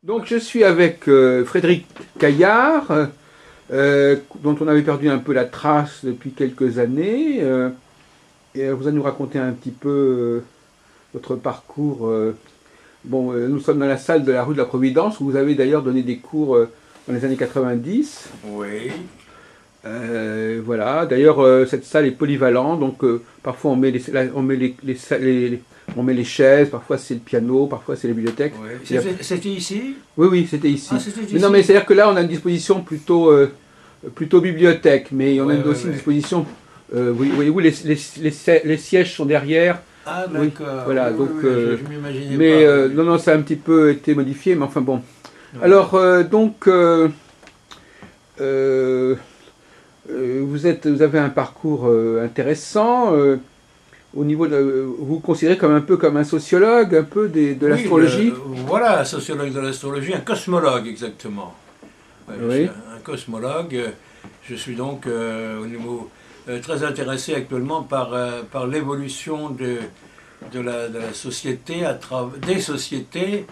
Donc je suis avec Frédéric Caillard, dont on avait perdu un peu la trace depuis quelques années. Et vous allez nous raconter un petit peu votre parcours. Nous sommes dans la salle de la rue de la Providence, où vous avez d'ailleurs donné des cours dans les années 90. Oui. Voilà. D'ailleurs, cette salle est polyvalente, donc parfois on met on met les chaises, parfois c'est le piano, parfois c'est les bibliothèques. Oui. C'était ici? Oui, oui, c'était ici. Ah, c'était ici. Mais non, mais c'est-à-dire que là, on a une disposition plutôt bibliothèque, mais on a aussi une oui. disposition. Oui, oui, oui, les sièges sont derrière. Ah, Oui, d'accord. voilà. Oui, Donc, oui, je m'imaginais mais pas. Oui. non, non, ça a un petit peu été modifié, mais enfin bon. Oui. Alors, euh, vous avez un parcours intéressant. Au niveau vous vous considérez comme un peu comme un sociologue, un peu de Oui, l'astrologie. voilà, un sociologue de l'astrologie, un cosmologue exactement. Je suis Oui. un cosmologue. Je suis donc au niveau très intéressé actuellement par l'évolution de la société, des sociétés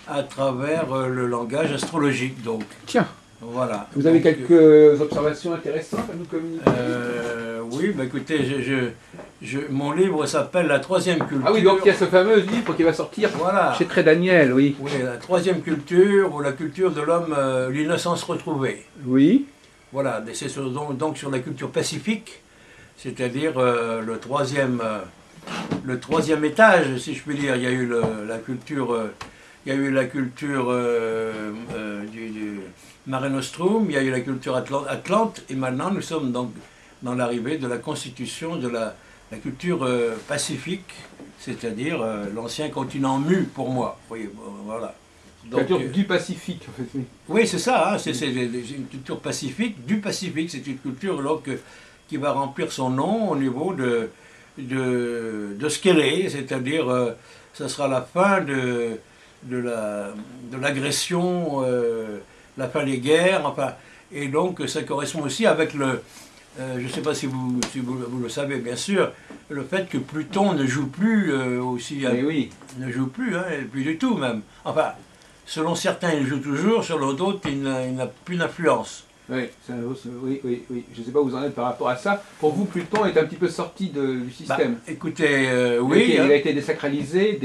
à travers le langage astrologique. Donc, Tiens, voilà. vous avez Donc, quelques observations intéressantes à nous communiquer. oui, bah écoutez, mon livre s'appelle La troisième culture. Ah oui, donc il y a ce fameux livre qui va sortir Voilà. chez Très Daniel, oui. Oui, la troisième culture ou la culture de l'homme, l'innocence retrouvée. Oui, Voilà, c'est donc sur la culture pacifique, c'est-à-dire le troisième étage, si je puis dire. Il y a eu la culture, il y a eu la culture du Mare Nostrum, il y a eu la culture Atlante, et maintenant nous sommes donc dans l'arrivée de la constitution de la culture pacifique, c'est-à-dire l'ancien continent mu pour moi. Oui, voilà. Donc, culture du Pacifique, en fait. Oui. oui, c'est ça, hein, c'est une culture pacifique, du Pacifique, c'est une culture donc, qui va remplir son nom au niveau de ce qu'elle est, c'est-à-dire ce sera la fin de l'agression, la fin des guerres, enfin, et donc ça correspond aussi avec je ne sais pas si vous le savez bien sûr, le fait que Pluton ne joue plus aussi, Mais oui, ne joue plus, hein, plus du tout même, enfin, selon certains, il joue toujours, selon d'autres, il n'a plus d'influence. oui, oui, oui, oui. Je ne sais pas où vous en êtes par rapport à ça. Pour vous, Pluton est un petit peu sorti du Bah, système. écoutez, Oui, oui, il hein, a été désacralisé,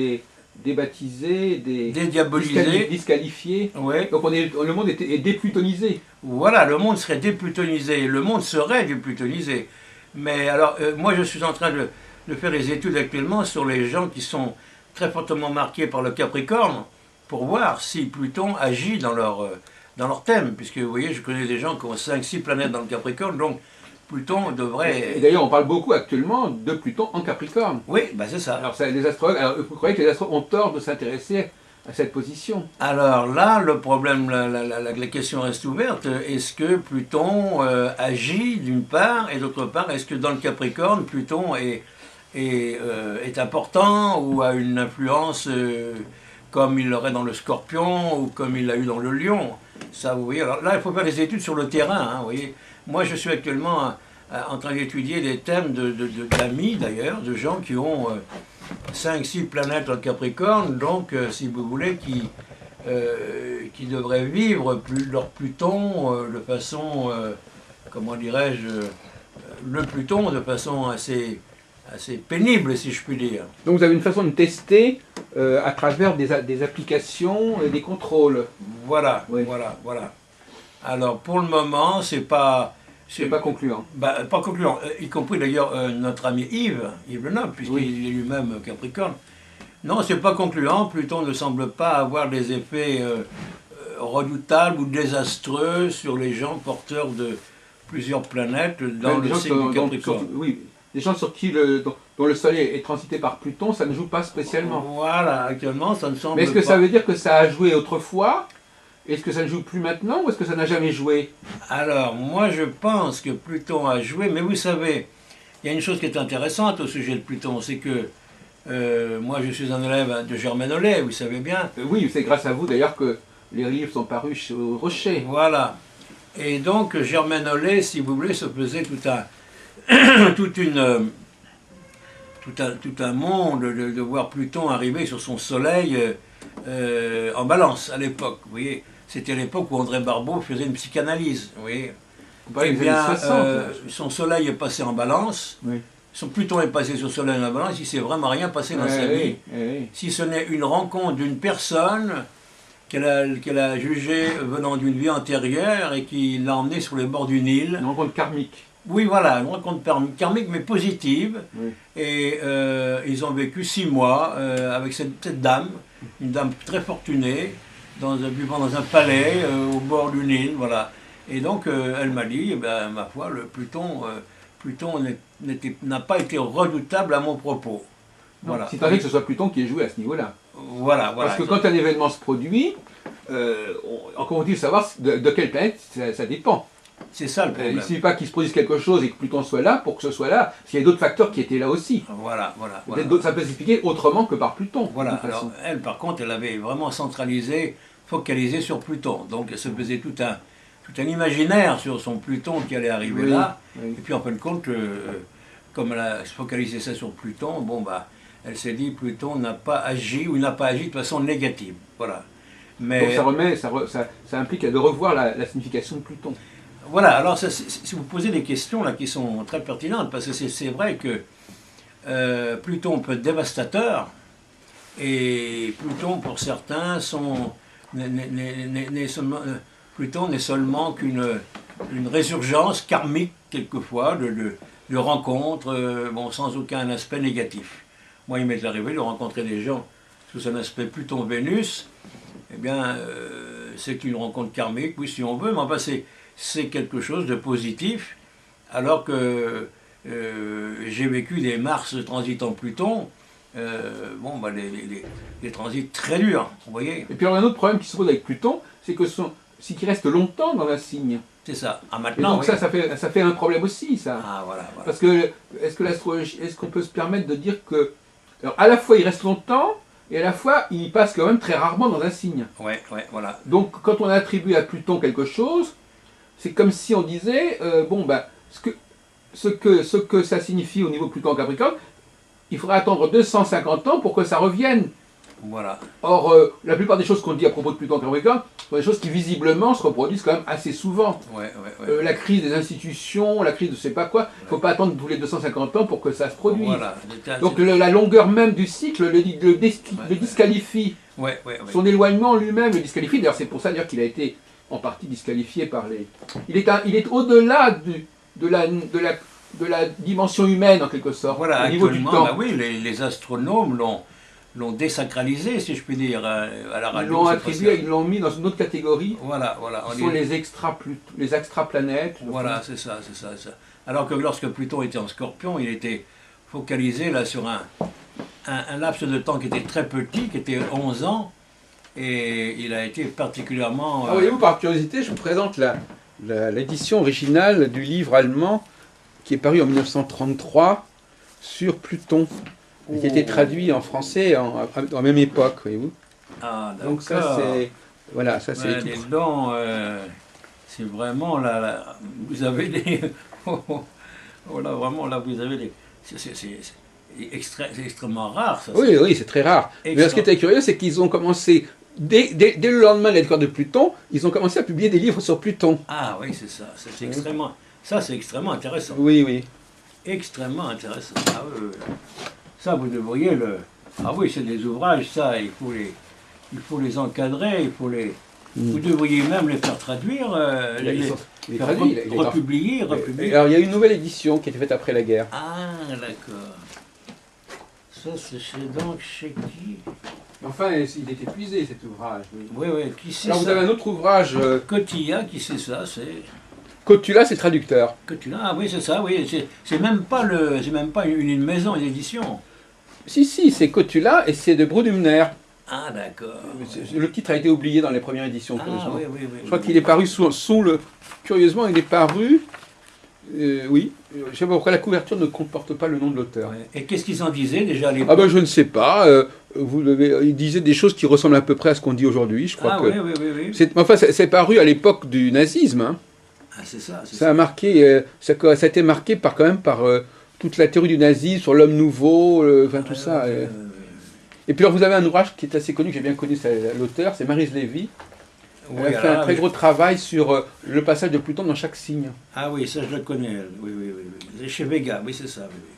débaptisé, dédiabolisé. disqualifié. Ouais. Donc le monde est déplutonisé. Voilà, le monde serait déplutonisé, le monde serait déplutonisé. Mais alors, moi je suis en train de faire des études actuellement sur les gens qui sont très fortement marqués par le Capricorne, pour voir si Pluton agit dans leur thème, puisque vous voyez, je connais des gens qui ont 5-6 planètes dans le Capricorne, donc Pluton Et devrait... d'ailleurs, on parle beaucoup actuellement de Pluton en Capricorne. Oui, bah c'est ça. Alors, les astrologues, alors, vous croyez que les astrologues ont tort de s'intéresser à cette position? Alors là, le problème, la question reste ouverte. Est-ce que Pluton agit d'une part, et d'autre part, est-ce que dans le Capricorne, Pluton est important ou a une influence comme il l'aurait dans le Scorpion ou comme il l'a eu dans le Lion? Ça, vous voyez. Alors là, il faut faire des études sur le terrain. Hein, vous voyez. Moi, je suis actuellement en train d'étudier des thèmes d'amis, d'ailleurs, de gens qui ont 5-6 planètes dans le Capricorne, donc, si vous voulez, qui devraient vivre leur Pluton de façon, comment dirais-je, le Pluton de façon assez pénible, si je puis dire. Donc, vous avez une façon de tester à travers des applications et des contrôles. Voilà, Oui. voilà, voilà. Alors, pour le moment, c'est pas... C'est pas concluant. Bah, pas concluant, y compris d'ailleurs notre ami Yves Le Noble, puisqu'il Oui. est lui-même Capricorne. Non, c'est pas concluant. Pluton ne semble pas avoir des effets redoutables ou désastreux sur les gens porteurs de plusieurs planètes dans Même des le gens signe du Capricorne. oui, des gens sur qui dont le Soleil est transité par Pluton, ça ne joue pas spécialement. Voilà, actuellement, ça ne semble Mais est-ce que pas. ça veut dire que ça a joué autrefois? Est-ce que ça ne joue plus maintenant ou est-ce que ça n'a jamais joué? Alors, moi, je pense que Pluton a joué, mais vous savez, il y a une chose qui est intéressante au sujet de Pluton, c'est que moi, je suis un élève de Germaine Hollet, vous savez bien. Oui, c'est grâce à vous d'ailleurs que les livres sont parus au Rocher. Voilà. Et donc, Germaine Hollet, si vous voulez, se faisait toute tout un monde de voir Pluton arriver sur son soleil en balance à l'époque. Vous voyez, c'était l'époque où André Barbeau faisait une psychanalyse. Vous voyez. Eh bien, 60, son soleil est passé en balance. Oui. Son Pluton est passé sur le soleil en balance. Il ne s'est vraiment rien passé dans sa vie. Si ce n'est une rencontre d'une personne qu'elle a jugée venant d'une vie antérieure et qui l'a emmenée sur les bords du Nil. Une rencontre karmique. Oui, voilà, une rencontre karmique mais positive. Oui. Et ils ont vécu 6 mois avec cette dame, une dame très fortunée, vivant dans un palais au bord du Nil, voilà. Et donc elle m'a dit, eh ben, ma foi, le Pluton n'a pas été redoutable à mon propos. Voilà. C'est vrai que ce soit Pluton qui est joué à ce niveau-là. Voilà. Parce que quand un événement se produit, encore faut-il savoir de quelle planète ça dépend. C'est ça le problème. Il ne suffit pas qu'il se produise quelque chose et que Pluton soit là pour que ce soit là, parce qu'il y a d'autres facteurs qui étaient là aussi. Voilà. Ça peut s'expliquer autrement que par Pluton. Voilà, alors elle par contre, elle avait vraiment centralisé, focalisé sur Pluton. Donc elle se faisait tout un imaginaire sur son Pluton qui allait arriver là. Oui. Et puis en fin de compte, comme elle a focalisé ça sur Pluton, bon bah, elle s'est dit Pluton n'a pas agi ou il n'a pas agi de façon négative. Voilà. Mais donc ça implique de revoir la signification de Pluton. Voilà, alors si vous posez des questions là qui sont très pertinentes, parce que c'est vrai que Pluton peut être dévastateur, et Pluton pour certains Pluton n'est seulement qu'une résurgence karmique quelquefois de rencontres, bon, sans aucun aspect négatif. Moi il m'est arrivé de rencontrer des gens sous un aspect Pluton-Vénus, eh bien c'est une rencontre karmique, oui si on veut, mais enfin c'est quelque chose de positif, alors que j'ai vécu des Mars transitant Pluton, bon, bah, des transits très durs, vous voyez. Et puis alors, un autre problème qui se pose avec Pluton, c'est qu'il reste longtemps dans un signe. C'est ça. Ah, maintenant, et donc oui. ça fait un problème aussi, ça. Ah, voilà. Parce que, est-ce qu'on peut se permettre de dire que, alors, à la fois il reste longtemps, et à la fois il passe quand même très rarement dans un signe. Ouais, voilà. Donc quand on attribue à Pluton quelque chose, c'est comme si on disait, bon, ben, ce que ça signifie au niveau Pluton en Capricorne, il faudra attendre 250 ans pour que ça revienne. Voilà. Or, la plupart des choses qu'on dit à propos de Pluton en Capricorne sont des choses qui visiblement se reproduisent quand même assez souvent. Ouais. La crise des institutions, la crise de je sais pas quoi, il ne faut pas attendre tous les 250 ans pour que ça se produise. Voilà. Donc la longueur même du cycle le disqualifie. Ouais. Son éloignement lui-même le disqualifie. D'ailleurs, c'est pour ça qu'il a été en partie disqualifié par les... Il est au-delà de la dimension humaine, en quelque sorte, voilà, au niveau du temps. Bah oui, les astronomes l'ont désacralisé, si je puis dire, à la radio. Ils l'ont mis dans une autre catégorie. Voilà. Ce sont les extraplanètes. Voilà, c'est ça. Alors que lorsque Pluton était en Scorpion, il était focalisé là sur un laps de temps qui était très petit, qui était 11 ans, et il a été particulièrement... Voyez-vous, par curiosité, je vous présente l'édition originale du livre allemand qui est paru en 1933 sur Pluton, qui a été traduit en français en même époque, voyez-vous. Ah, d'accord. Donc ça, c'est... Voilà, ça c'est... c'est vraiment là, vous avez des... Voilà, vraiment, là, vous avez des... C'est extrêmement rare, ça. Oui, c'est très rare. Mais ce qui était curieux, c'est qu'ils ont commencé... Dès le lendemain de la découverte de Pluton, ils ont commencé à publier des livres sur Pluton. Ah oui, c'est ça. C'est extrêmement... Ça, c'est extrêmement intéressant. Oui. Extrêmement intéressant. Ah oui. Ça, vous devriez le... Ah oui, c'est des ouvrages, ça, il faut les encadrer, vous devriez même les faire traduire, republier. Alors, il y a une nouvelle édition qui a été faite après la guerre. Ah, d'accord. Ça, c'est donc chez qui? Enfin, il est épuisé, cet ouvrage. Oui, qui c'est ça? Alors, vous avez un autre ouvrage... Cotilla, qui c'est ça? Cotula, c'est traducteur. Cotula, ah oui, c'est ça, oui. C'est même pas une maison d'édition. Si, c'est Cotula et c'est de Brudumner. Ah, d'accord. Le titre a été oublié dans les premières éditions. Ah, oui. Je crois qu'il est paru sous le... Curieusement, il est paru... oui, je ne sais pas pourquoi la couverture ne comporte pas le nom de l'auteur. Ouais. Et qu'est-ce qu'ils en disaient déjà à l'époque? Ah ben je ne sais pas. Ils disaient des choses qui ressemblent à peu près à ce qu'on dit aujourd'hui. Je crois oui. C'est paru à l'époque du nazisme. Hein. Ah, c'est ça. Ça a marqué, ça a été marqué par toute la théorie du nazisme sur l'homme nouveau, tout ça. Et puis alors, vous avez un ouvrage qui est assez connu, que j'ai bien connu l'auteur, c'est Maryse Lévy. Oui, Elle a fait un très gros travail sur le passage de Pluton dans chaque signe. Ah oui, ça je le connais, elle. Oui, oui, oui, oui. C'est chez Vega, oui, c'est ça. Oui, oui.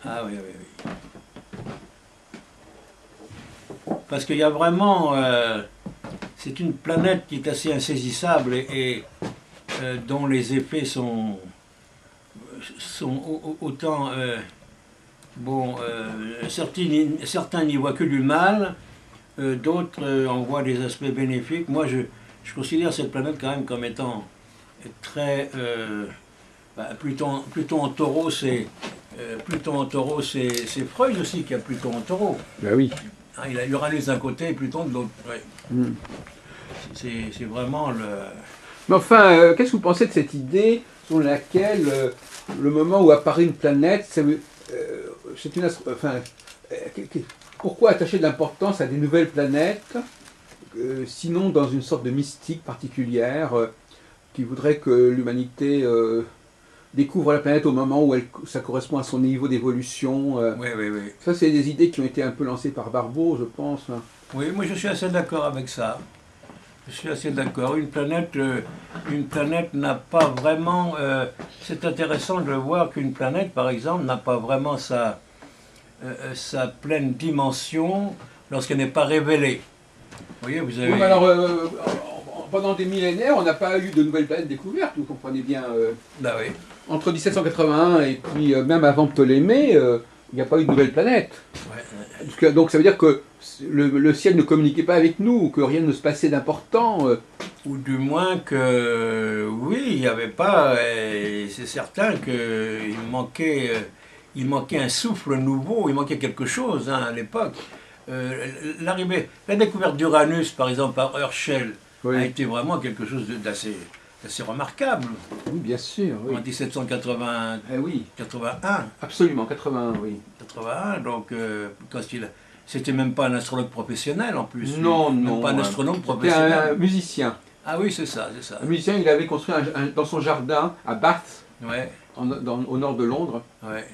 Ah oui, oui, oui. Parce qu'il y a vraiment... c'est une planète qui est assez insaisissable et dont les effets sont autant... bon, certains n'y voient que du mal, d'autres en voient des aspects bénéfiques. Moi, je considère cette planète quand même comme étant très... Pluton en taureau, c'est Freud aussi qui a Pluton en taureau. Ben oui. Hein, il a Uranus d'un côté et Pluton de l'autre. Ouais. Mm. C'est vraiment le... Mais enfin, qu'est-ce que vous pensez de cette idée selon laquelle le moment où apparaît une planète, c'est une enfin, pourquoi attacher de l'importance à des nouvelles planètes, sinon dans une sorte de mystique particulière qui voudrait que l'humanité découvre la planète au moment où ça correspond à son niveau d'évolution. Oui, oui, oui. Ça, c'est des idées qui ont été un peu lancées par Barbeau, je pense. Hein. Oui, moi je suis assez d'accord avec ça. Je suis assez d'accord. Une planète n'a pas vraiment... c'est intéressant de voir qu'une planète, par exemple, n'a pas vraiment sa pleine dimension lorsqu'elle n'est pas révélée. Vous voyez, vous avez... Oui, mais alors, pendant des millénaires, on n'a pas eu de nouvelles planètes découvertes, vous comprenez bien. Bah oui. Entre 1781 et puis même avant Ptolémée, il n'y a pas eu de nouvelles planètes. Ouais. Donc ça veut dire que le ciel ne communiquait pas avec nous, que rien ne se passait d'important. Ou du moins que, oui, il n'y avait pas, c'est certain qu'il manquait un souffle nouveau, il manquait quelque chose hein, à l'époque. La découverte d'Uranus, par exemple, par Herschel, oui. A été vraiment quelque chose d'assez remarquable. Oui, bien sûr. Oui. En 1780, oui. 81. Absolument, 81, oui. 81, donc c'était même pas un astrologue professionnel en plus. Non, même non. Pas un astronome professionnel. C'était un musicien. Ah oui, c'est ça, c'est ça. Un musicien, il avait construit dans son jardin, à Bath, ouais. Au nord de Londres, ouais.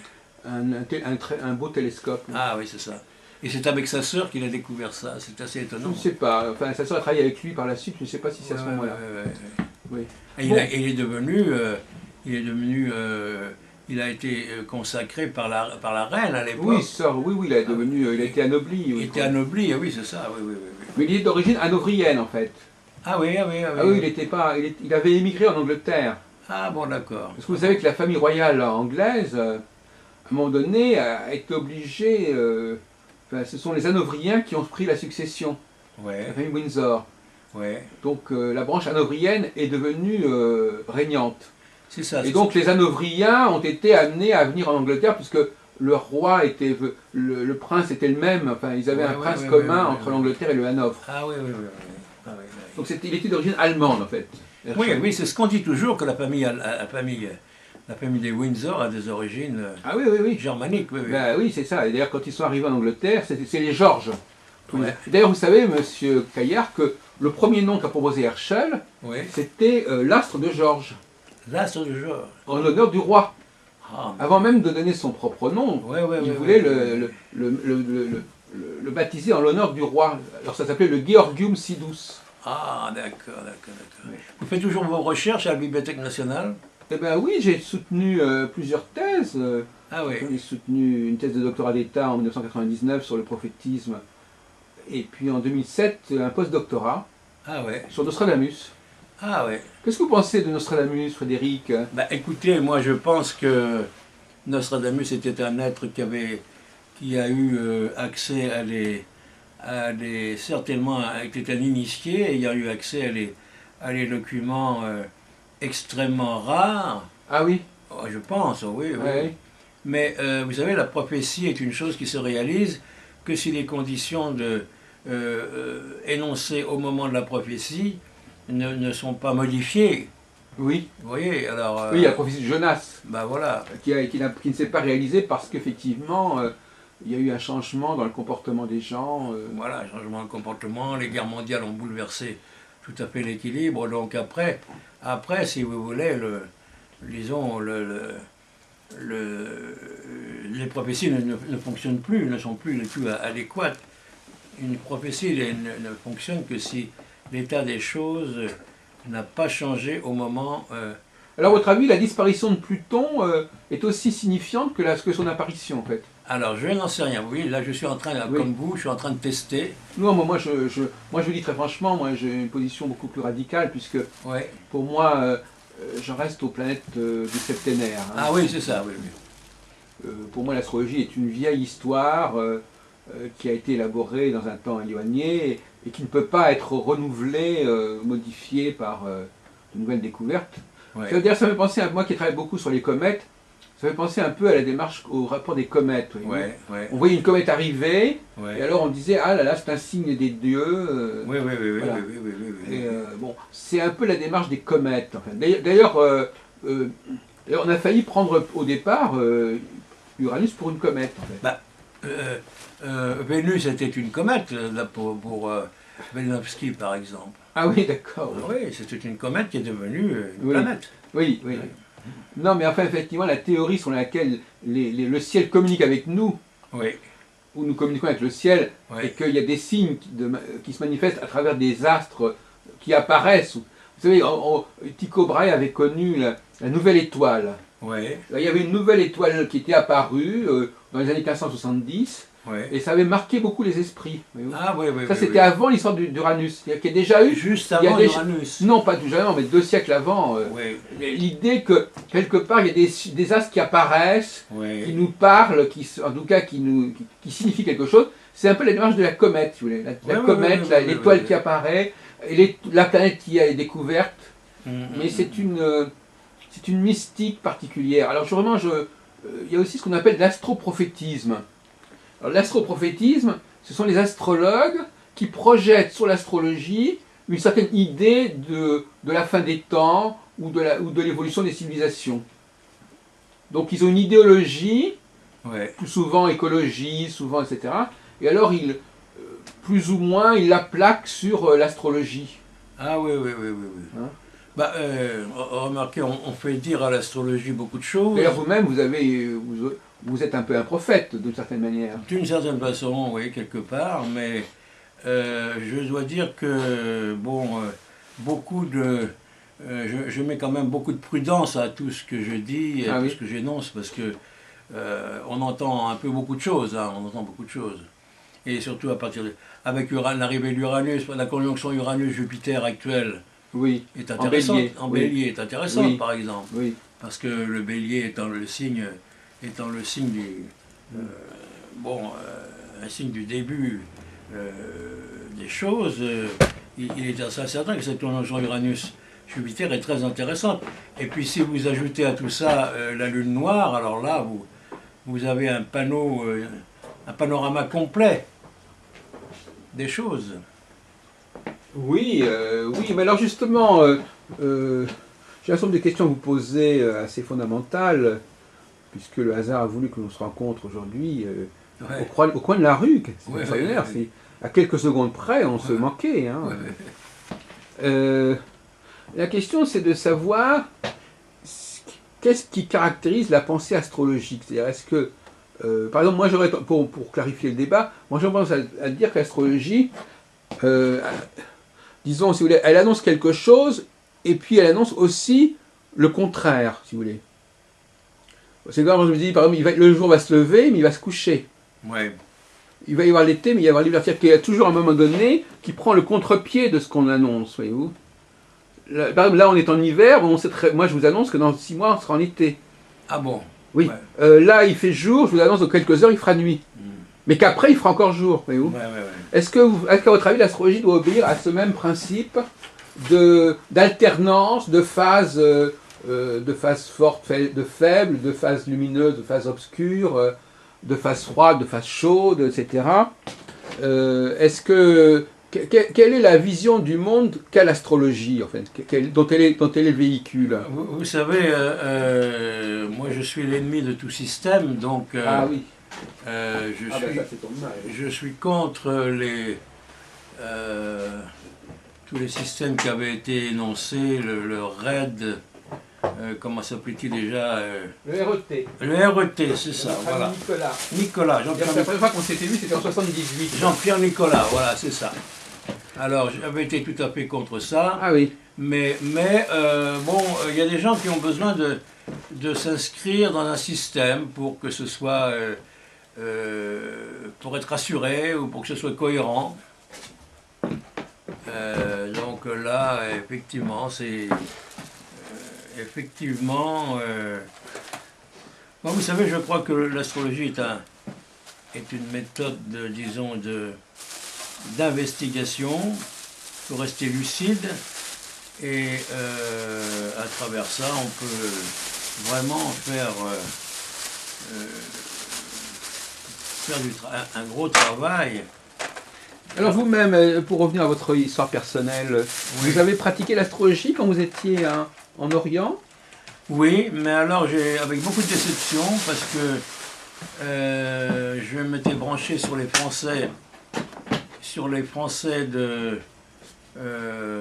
un beau télescope. Ah oui, c'est ça. Et c'est avec sa sœur qu'il a découvert ça, c'est assez étonnant. Je ne sais pas, enfin sa sœur a travaillé avec lui par la suite, je ne sais pas si c'est à ce moment-là. Oui. Et bon. Il a été consacré par la reine à l'époque. Oui, sœur, oui, il a été anobli. Il était anobli, oui, c'est ça, oui. Mais il est d'origine hanovrienne en fait. Ah oui. Il avait émigré en Angleterre. Ah bon, d'accord. Parce que vous savez que la famille royale anglaise, à un moment donné, a été obligée... ce sont les Hanovriens qui ont pris la succession, la famille Windsor. Ouais. Donc la branche hanovrienne est devenue régnante. C'est ça. Et donc les Hanovriens ont été amenés à venir en Angleterre puisque le roi était, le prince était le même. Enfin, ils avaient un prince commun entre l'Angleterre et le Hanovre. Ah oui. Donc il était d'origine allemande en fait. Oui, c'est ce qu'on dit toujours que la famille des Windsor a des origines germaniques. Oui, c'est ça. Et d'ailleurs, quand ils sont arrivés en Angleterre, c'est les Georges. Ouais. D'ailleurs, vous savez, monsieur Caillard, que le premier nom qu'a proposé Herschel, c'était l'astre de Georges. L'astre de Georges. En l'honneur du roi. Avant même de donner son propre nom, il voulait le baptiser en l'honneur du roi. Alors ça s'appelait le Georgium Sidus. Ah, d'accord. Vous faites toujours vos recherches à la Bibliothèque nationale? Eh bien oui, j'ai soutenu plusieurs thèses. J'ai soutenu une thèse de doctorat d'État en 1999 sur le prophétisme. Et puis en 2007, un post-doctorat sur Nostradamus. Qu'est-ce que vous pensez de Nostradamus, Frédéric? Écoutez, moi je pense que Nostradamus était un être qui a eu accès certainement était un initié, ayant eu accès à des documents extrêmement rares. Ah oui? Je pense, oui. Mais vous savez, la prophétie est une chose qui se réalise que si les conditions énoncées au moment de la prophétie ne sont pas modifiées. Oui. Vous voyez, alors... oui, la prophétie de Jonas. Voilà. Qui ne s'est pas réalisée parce qu'effectivement, il y a eu un changement dans le comportement des gens. Voilà, un changement de comportement. Les guerres mondiales ont bouleversé tout à fait l'équilibre. Donc après, si vous voulez, les prophéties ne fonctionnent plus, ne sont plus les plus adéquates. Une prophétie ne fonctionne que si l'état des choses n'a pas changé au moment... Alors, à votre avis, la disparition de Pluton est aussi signifiante que son apparition, en fait? Alors, je n'en sais rien. Oui, là, je suis en train, Oui. comme vous, je suis en train de tester. Non, moi, je vous dis très franchement, moi, j'ai une position beaucoup plus radicale, puisque Ouais. pour moi, je reste aux planètes du septénaire. Hein. Ah oui, c'est ça, oui. Pour moi, l'astrologie est une vieille histoire qui a été élaborée dans un temps éloigné et qui ne peut pas être renouvelée, modifiée par de nouvelles découvertes. Ouais. Ça me fait penser à moi qui travaille beaucoup sur les comètes. Ça me fait penser un peu à la démarche, au rapport des comètes. Ouais. On voyait une comète arriver, Ouais. et alors on disait ah là là, c'est un signe des dieux. Oui. Voilà. Oui. Et, bon, c'est un peu la démarche des comètes. Enfin. D'ailleurs, on a failli prendre au départ Uranus pour une comète. En fait. Bah, Vénus était une comète là, pour Velnovsky, par exemple. Ah oui, d'accord. Oui, c'était une comète qui est devenue une planète. Oui. Non, mais enfin, effectivement, la théorie sur laquelle le ciel communique avec nous, Oui. où nous communiquons avec le ciel, Oui. et qu'il y a des signes qui se manifestent à travers des astres qui apparaissent. Vous savez, Tycho Brahe avait connu la nouvelle étoile. Oui. Il y avait une nouvelle étoile qui était apparue dans les années 1570, Oui. et ça avait marqué beaucoup les esprits. Ah oui. Ça, c'était avant l'histoire d'Uranus. Il y a déjà eu... Juste avant Uranus. Non, pas tout jamais, mais 2 siècles avant. Oui. L'idée que, quelque part, il y a des astres qui apparaissent, Oui. qui nous parlent, en tout cas qui signifient quelque chose. C'est un peu la démarche de la comète, si vous voulez. La comète, l'étoile qui apparaît, et la planète qui est découverte. Mais c'est une mystique particulière. Alors il y a aussi ce qu'on appelle l'astroprophétisme. Alors l'astroprophétisme, ce sont les astrologues qui projettent sur l'astrologie une certaine idée de la fin des temps ou de l'évolution des civilisations. Donc ils ont une idéologie, plus souvent écologie, souvent etc. Et alors plus ou moins ils la plaquent sur l'astrologie. Ah oui. Hein? Bah, remarquez, on fait dire à l'astrologie beaucoup de choses. D'ailleurs vous-même vous êtes un peu un prophète d'une certaine manière. D'une certaine façon, oui, quelque part, mais je dois dire que, bon, je mets quand même beaucoup de prudence à tout ce que je dis, à tout ce que j'énonce, parce que on entend un peu beaucoup de choses, hein, on entend beaucoup de choses. Et surtout avec l'arrivée de l'Uranus, la conjonction Uranus-Jupiter actuelle est intéressante. En bélier est intéressante, par exemple. Oui. Parce que le bélier étant le signe du... un signe du début des choses, il est assez certain que cette conjonction Uranus-Jupiter est très intéressante. Et puis si vous ajoutez à tout ça la lune noire, alors là, vous avez un panorama complet des choses. Oui, mais alors justement, j'ai un certain nombre de questions à vous poser assez fondamentales, puisque le hasard a voulu que l'on se rencontre aujourd'hui au coin de la rue. C'est extraordinaire. À quelques secondes près, on se manquait. Hein. La question, c'est de savoir qu'est-ce qui caractérise la pensée astrologique. C'est-à-dire, est-ce que, par exemple, moi j'aurais, pour clarifier le débat, moi j'aurais tendance à dire que l'astrologie, disons, si vous voulez, elle annonce quelque chose, et puis elle annonce aussi le contraire, si vous voulez. C'est comme je me dis, par exemple, le jour va se lever, mais il va se coucher. Ouais. Il va y avoir l'été, mais il va y avoir l'hiver. C'est-à-dire qu'il y a toujours un moment donné qui prend le contre-pied de ce qu'on annonce, voyez-vous. Là, par exemple, là, on est en hiver, moi je vous annonce que dans 6 mois, on sera en été. Ah bon? Oui. Là, il fait jour, je vous annonce dans quelques heures, il fera nuit. Mais qu'après, il fera encore jour, voyez-vous. Est-ce qu'à votre avis, l'astrologie doit obéir à ce même principe d'alternance, de phases fortes, de faibles, de phases lumineuses, de phases obscures, de phases froides, de phases chaudes, etc. Quelle est la vision du monde qu'a l'astrologie, en fait, dont elle est le véhicule? Vous savez, moi je suis l'ennemi de tout système, donc je suis contre tous les systèmes qui avaient été énoncés, le RAID, comment s'appelait-il déjà Le RET. Le RET, c'est ça, Notre voilà. ami Nicolas. Nicolas, La Jean-Pierre première fois qu'on s'était vu, c'était en 78. Jean-Pierre Nicolas, voilà, c'est ça. Alors, j'avais été tout à fait contre ça, Ah oui. mais bon, il y a des gens qui ont besoin de s'inscrire dans un système pour que ce soit, pour être assuré ou pour que ce soit cohérent. Donc là, effectivement, c'est... effectivement... bon, vous savez, je crois que l'astrologie est une méthode, disons, d'investigation. Il faut rester lucide. Et à travers ça, on peut vraiment faire un gros travail. Alors vous-même, pour revenir à votre histoire personnelle, vous avez pratiqué l'astrologie quand vous étiez en Orient? Oui, mais alors avec beaucoup de déception parce que je m'étais branché sur les Français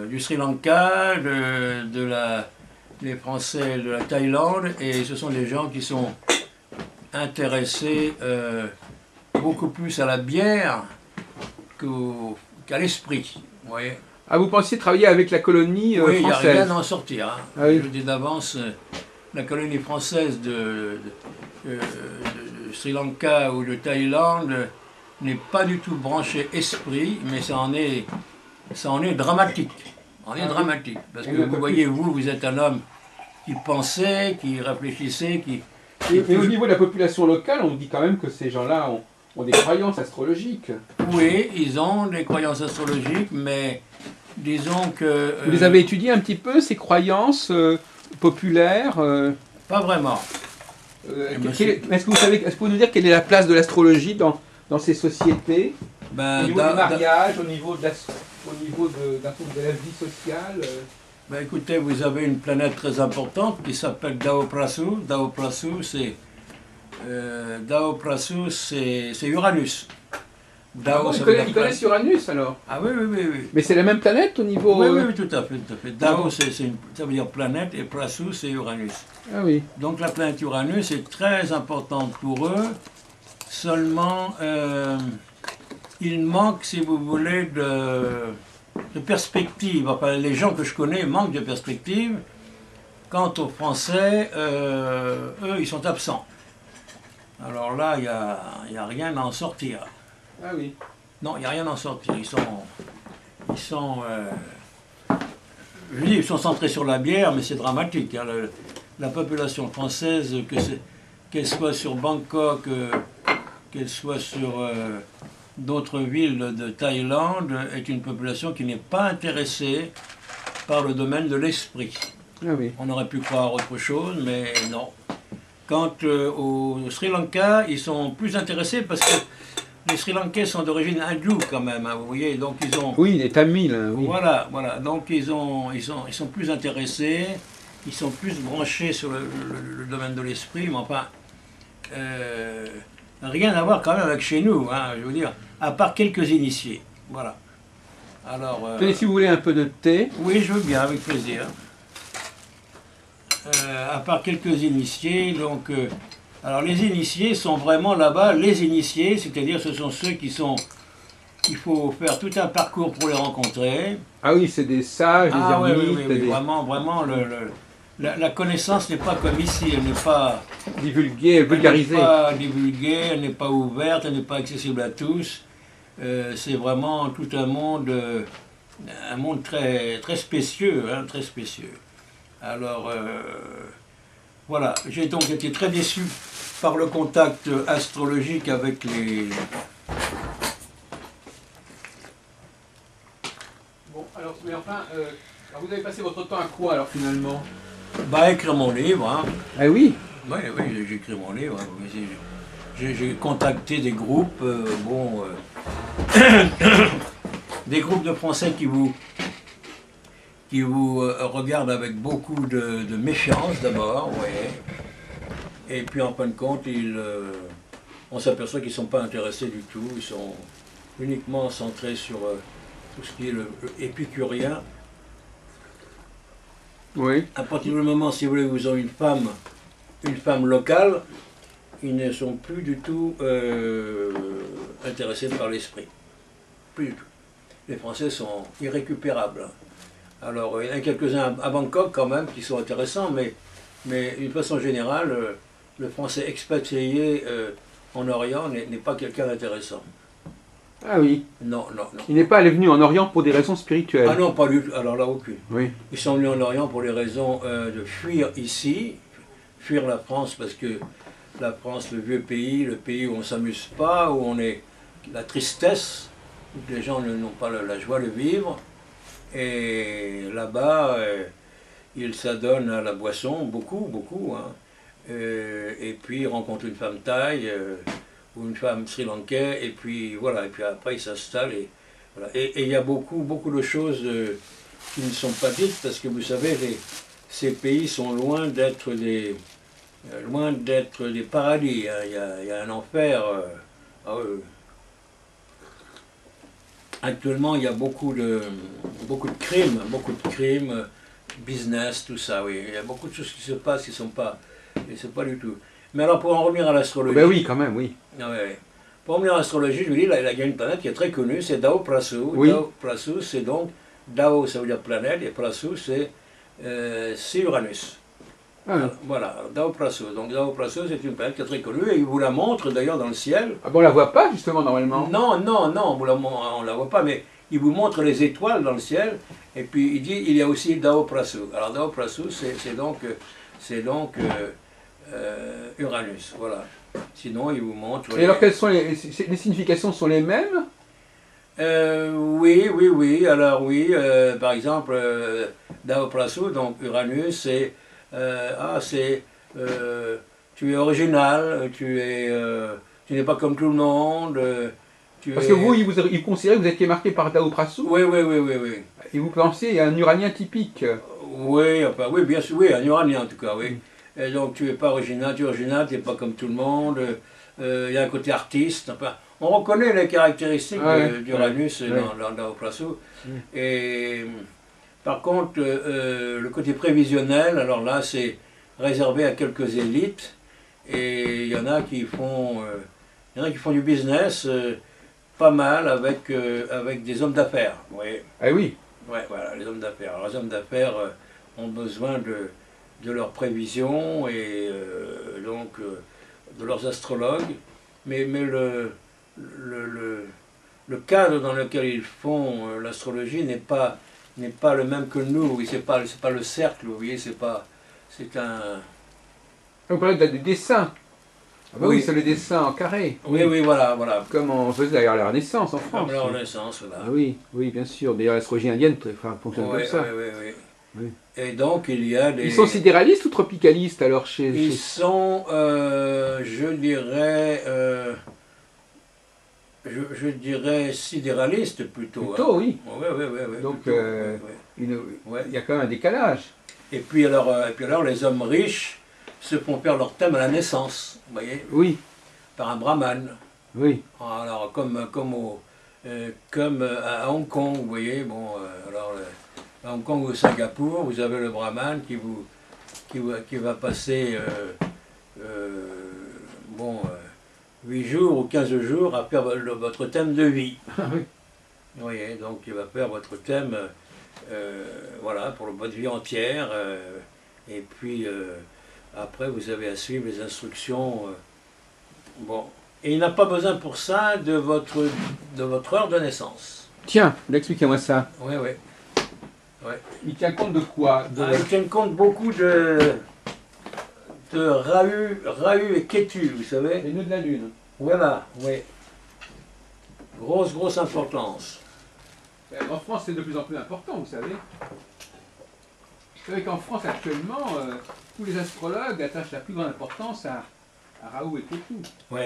du Sri Lanka, les Français de la Thaïlande, et ce sont des gens qui sont intéressés beaucoup plus à la bière qu'à l'esprit. Vous voyez. Ah, vous pensiez travailler avec la colonie oui, française? il n'y a rien à en sortir. Hein. Ah oui. Je dis d'avance, la colonie française de Sri Lanka ou de Thaïlande n'est pas du tout branchée esprit, mais ça en est dramatique. Dramatique. Parce que vous voyez, vous êtes un homme qui pensait, qui réfléchissait, Mais au niveau de la population locale, on dit quand même que ces gens-là ont des croyances astrologiques. Oui, ils ont des croyances astrologiques, mais disons que... Vous les avez étudiées un petit peu, ces croyances populaires Pas vraiment. Est-ce que vous pouvez nous dire quelle est la place de l'astrologie dans ces sociétés? Au niveau du mariage, au niveau de la vie sociale Ben écoutez, vous avez une planète très importante qui s'appelle Dao Prasu. Dao Prasu, c'est Uranus. Dao, ils connaissent Uranus alors? Ah oui. Mais c'est la même planète au niveau... Oui, tout à fait. Dao, ça veut dire planète, et Prasu, c'est Uranus. Ah oui. Donc la planète Uranus est très importante pour eux. Seulement, il manque, si vous voulez, de perspective. Enfin, les gens que je connais manquent de perspective. Quant aux Français, eux, ils sont absents. Alors là, il n'y a rien à en sortir. Ah oui. Non, il n'y a rien à en sortir. Ils sont centrés sur la bière, mais c'est dramatique. Hein. La population française, qu'elle soit sur Bangkok, qu'elle soit sur d'autres villes de Thaïlande, est une population qui n'est pas intéressée par le domaine de l'esprit. Ah oui. On aurait pu croire autre chose, mais non. Quant au Sri Lanka, ils sont plus intéressés parce que les Sri Lankais sont d'origine hindoue quand même, hein, vous voyez, donc ils ont... Oui, les Tamils, oui. Voilà, donc ils sont plus intéressés, ils sont plus branchés sur le domaine de l'esprit, mais enfin, rien à voir quand même avec chez nous, hein, je veux dire, à part quelques initiés, voilà. Alors... Tenez, si vous voulez un peu de thé. Oui, je veux bien, avec plaisir. À part quelques initiés, donc... alors les initiés sont vraiment là-bas, les initiés, c'est-à-dire ce sont ceux qui sont... Il faut faire tout un parcours pour les rencontrer. Ah oui, c'est des sages, des ermites... Oui, vraiment, la connaissance n'est pas comme ici, elle n'est pas... divulguée, vulgarisée. Elle n'est pas divulguée, elle n'est pas ouverte, elle n'est pas accessible à tous. C'est vraiment tout un monde très, très spécieux, hein, très spécieux. Alors, voilà, j'ai donc été très déçu par le contact astrologique avec les... Bon, alors, mais enfin, alors vous avez passé votre temps à quoi alors finalement? Bah, écrire mon livre, hein. Ah oui? Oui, j'ai écrit mon livre. J'ai contacté des groupes, des groupes de Français qui vous regardent avec beaucoup de méfiance d'abord, oui. Et puis en fin de compte, on s'aperçoit qu'ils ne sont pas intéressés du tout, ils sont uniquement centrés sur tout ce qui est épicurien. Oui. À partir du moment, si vous voulez, vous avez une femme locale, ils ne sont plus du tout intéressés par l'esprit. Plus du tout. Les Français sont irrécupérables. Alors, il y en a quelques-uns à Bangkok quand même qui sont intéressants, mais d'une façon générale, le Français expatrié en Orient n'est pas quelqu'un d'intéressant. Ah oui. Non, non, non. Il n'est pas venu en Orient pour des raisons spirituelles. Ah non, pas du tout. Alors là, aucune. Oui. Ils sont venus en Orient pour les raisons de fuir ici, fuir la France, parce que la France, le vieux pays, le pays où on ne s'amuse pas, où on est la tristesse, où les gens n'ont pas la joie de vivre. Et là-bas, ils s'adonnent à la boisson, beaucoup, beaucoup. Hein. Et puis ils rencontrent une femme thaï ou une femme sri-lankaise, et puis voilà, et puis après ils s'installent. Et voilà. Et il y a beaucoup, beaucoup de choses qui ne sont pas dites, parce que vous savez, ces pays sont loin d'être des paradis. Hein. Il y a un enfer. Actuellement, il y a beaucoup de crimes, business, tout ça, oui. Il y a beaucoup de choses qui se passent qui ne sont pas, du tout. Mais alors, pour en revenir à l'astrologie... Ben oui, quand même, oui. Ah, ouais. Pour en revenir à l'astrologie, je vous dis, il y a une planète qui est très connue, c'est Dao Prasu. Oui. Dao Prasu, c'est donc... Dao, ça veut dire planète, et Prasu, c'est Uranus. Ah, oui. Voilà, Dao Prasu. Donc Dao Prasu, c'est une planète qui est très connue, et il vous la montre d'ailleurs dans le ciel. Ah bon, on la voit pas, justement, normalement. Non, non, non, on ne la voit pas, mais il vous montre les étoiles dans le ciel, et puis il dit il y a aussi Dao Prasu. Alors Dao Prasu, c'est donc Uranus, voilà. Sinon, il vous montre... Et alors, quelles sont les significations sont les mêmes? Oui, alors oui, par exemple, Dao Prasu, donc Uranus, c'est... tu es original, tu n'es pas comme tout le monde. Parce que vous, il considérait que vous étiez marqué par Dao Prasu. Oui. Et vous pensez à un Uranien typique. Oui, enfin, oui, bien sûr, oui, un Uranien en tout cas, oui. Et donc tu n'es pas original, tu n'es pas comme tout le monde. Il y a un côté artiste. Enfin, on reconnaît les caractéristiques d'Uranus dans Dao Prasu. Et par contre, le côté prévisionnel, alors là, c'est réservé à quelques élites. Et il y en a qui font du business pas mal avec des hommes d'affaires. Oui. Ah oui. Ouais, voilà, les hommes d'affaires. Alors, les hommes d'affaires ont besoin de leurs prévisions et donc de leurs astrologues. Mais le cadre dans lequel ils font l'astrologie n'est pas le même que nous. C'est pas le cercle, vous voyez, c'est un... Vous parlez de dessin. Ah bah oui, c'est le dessin en carré. Oui, voilà. Comme on faisait d'ailleurs la Renaissance en France. Comme la Renaissance, voilà. Ah oui, bien sûr. D'ailleurs, l'astrologie indienne fonctionne comme ça. Oui. Et donc, il y a des... Ils sont sidéralistes ou tropicalistes alors Ils sont, je dirais sidéralistes plutôt. Plutôt, hein. Oui. Oui. Donc, il y a quand même un décalage. Et puis alors, les hommes riches se font faire leur thème à la naissance, vous voyez, Oui. par un brahman. Oui. Alors, comme à Hong Kong, vous voyez, bon, à Hong Kong ou Singapour, vous avez le brahman qui va passer 8 jours ou 15 jours à faire votre thème de vie. Oui. Vous voyez, donc il va faire votre thème voilà, pour votre vie entière. Et puis après, vous avez à suivre les instructions. Bon. Et il n'a pas besoin pour ça de votre heure de naissance. Tiens, expliquez-moi ça. Oui. Il tient compte de quoi? Il tient compte beaucoup de Rahu et Ketu, vous savez. Les nœuds de la Lune. Voilà, oui. Grosse importance. En France, c'est de plus en plus important, vous savez. Vous savez qu'en France, actuellement, tous les astrologues attachent la plus grande importance à Rahu et Ketu. Oui.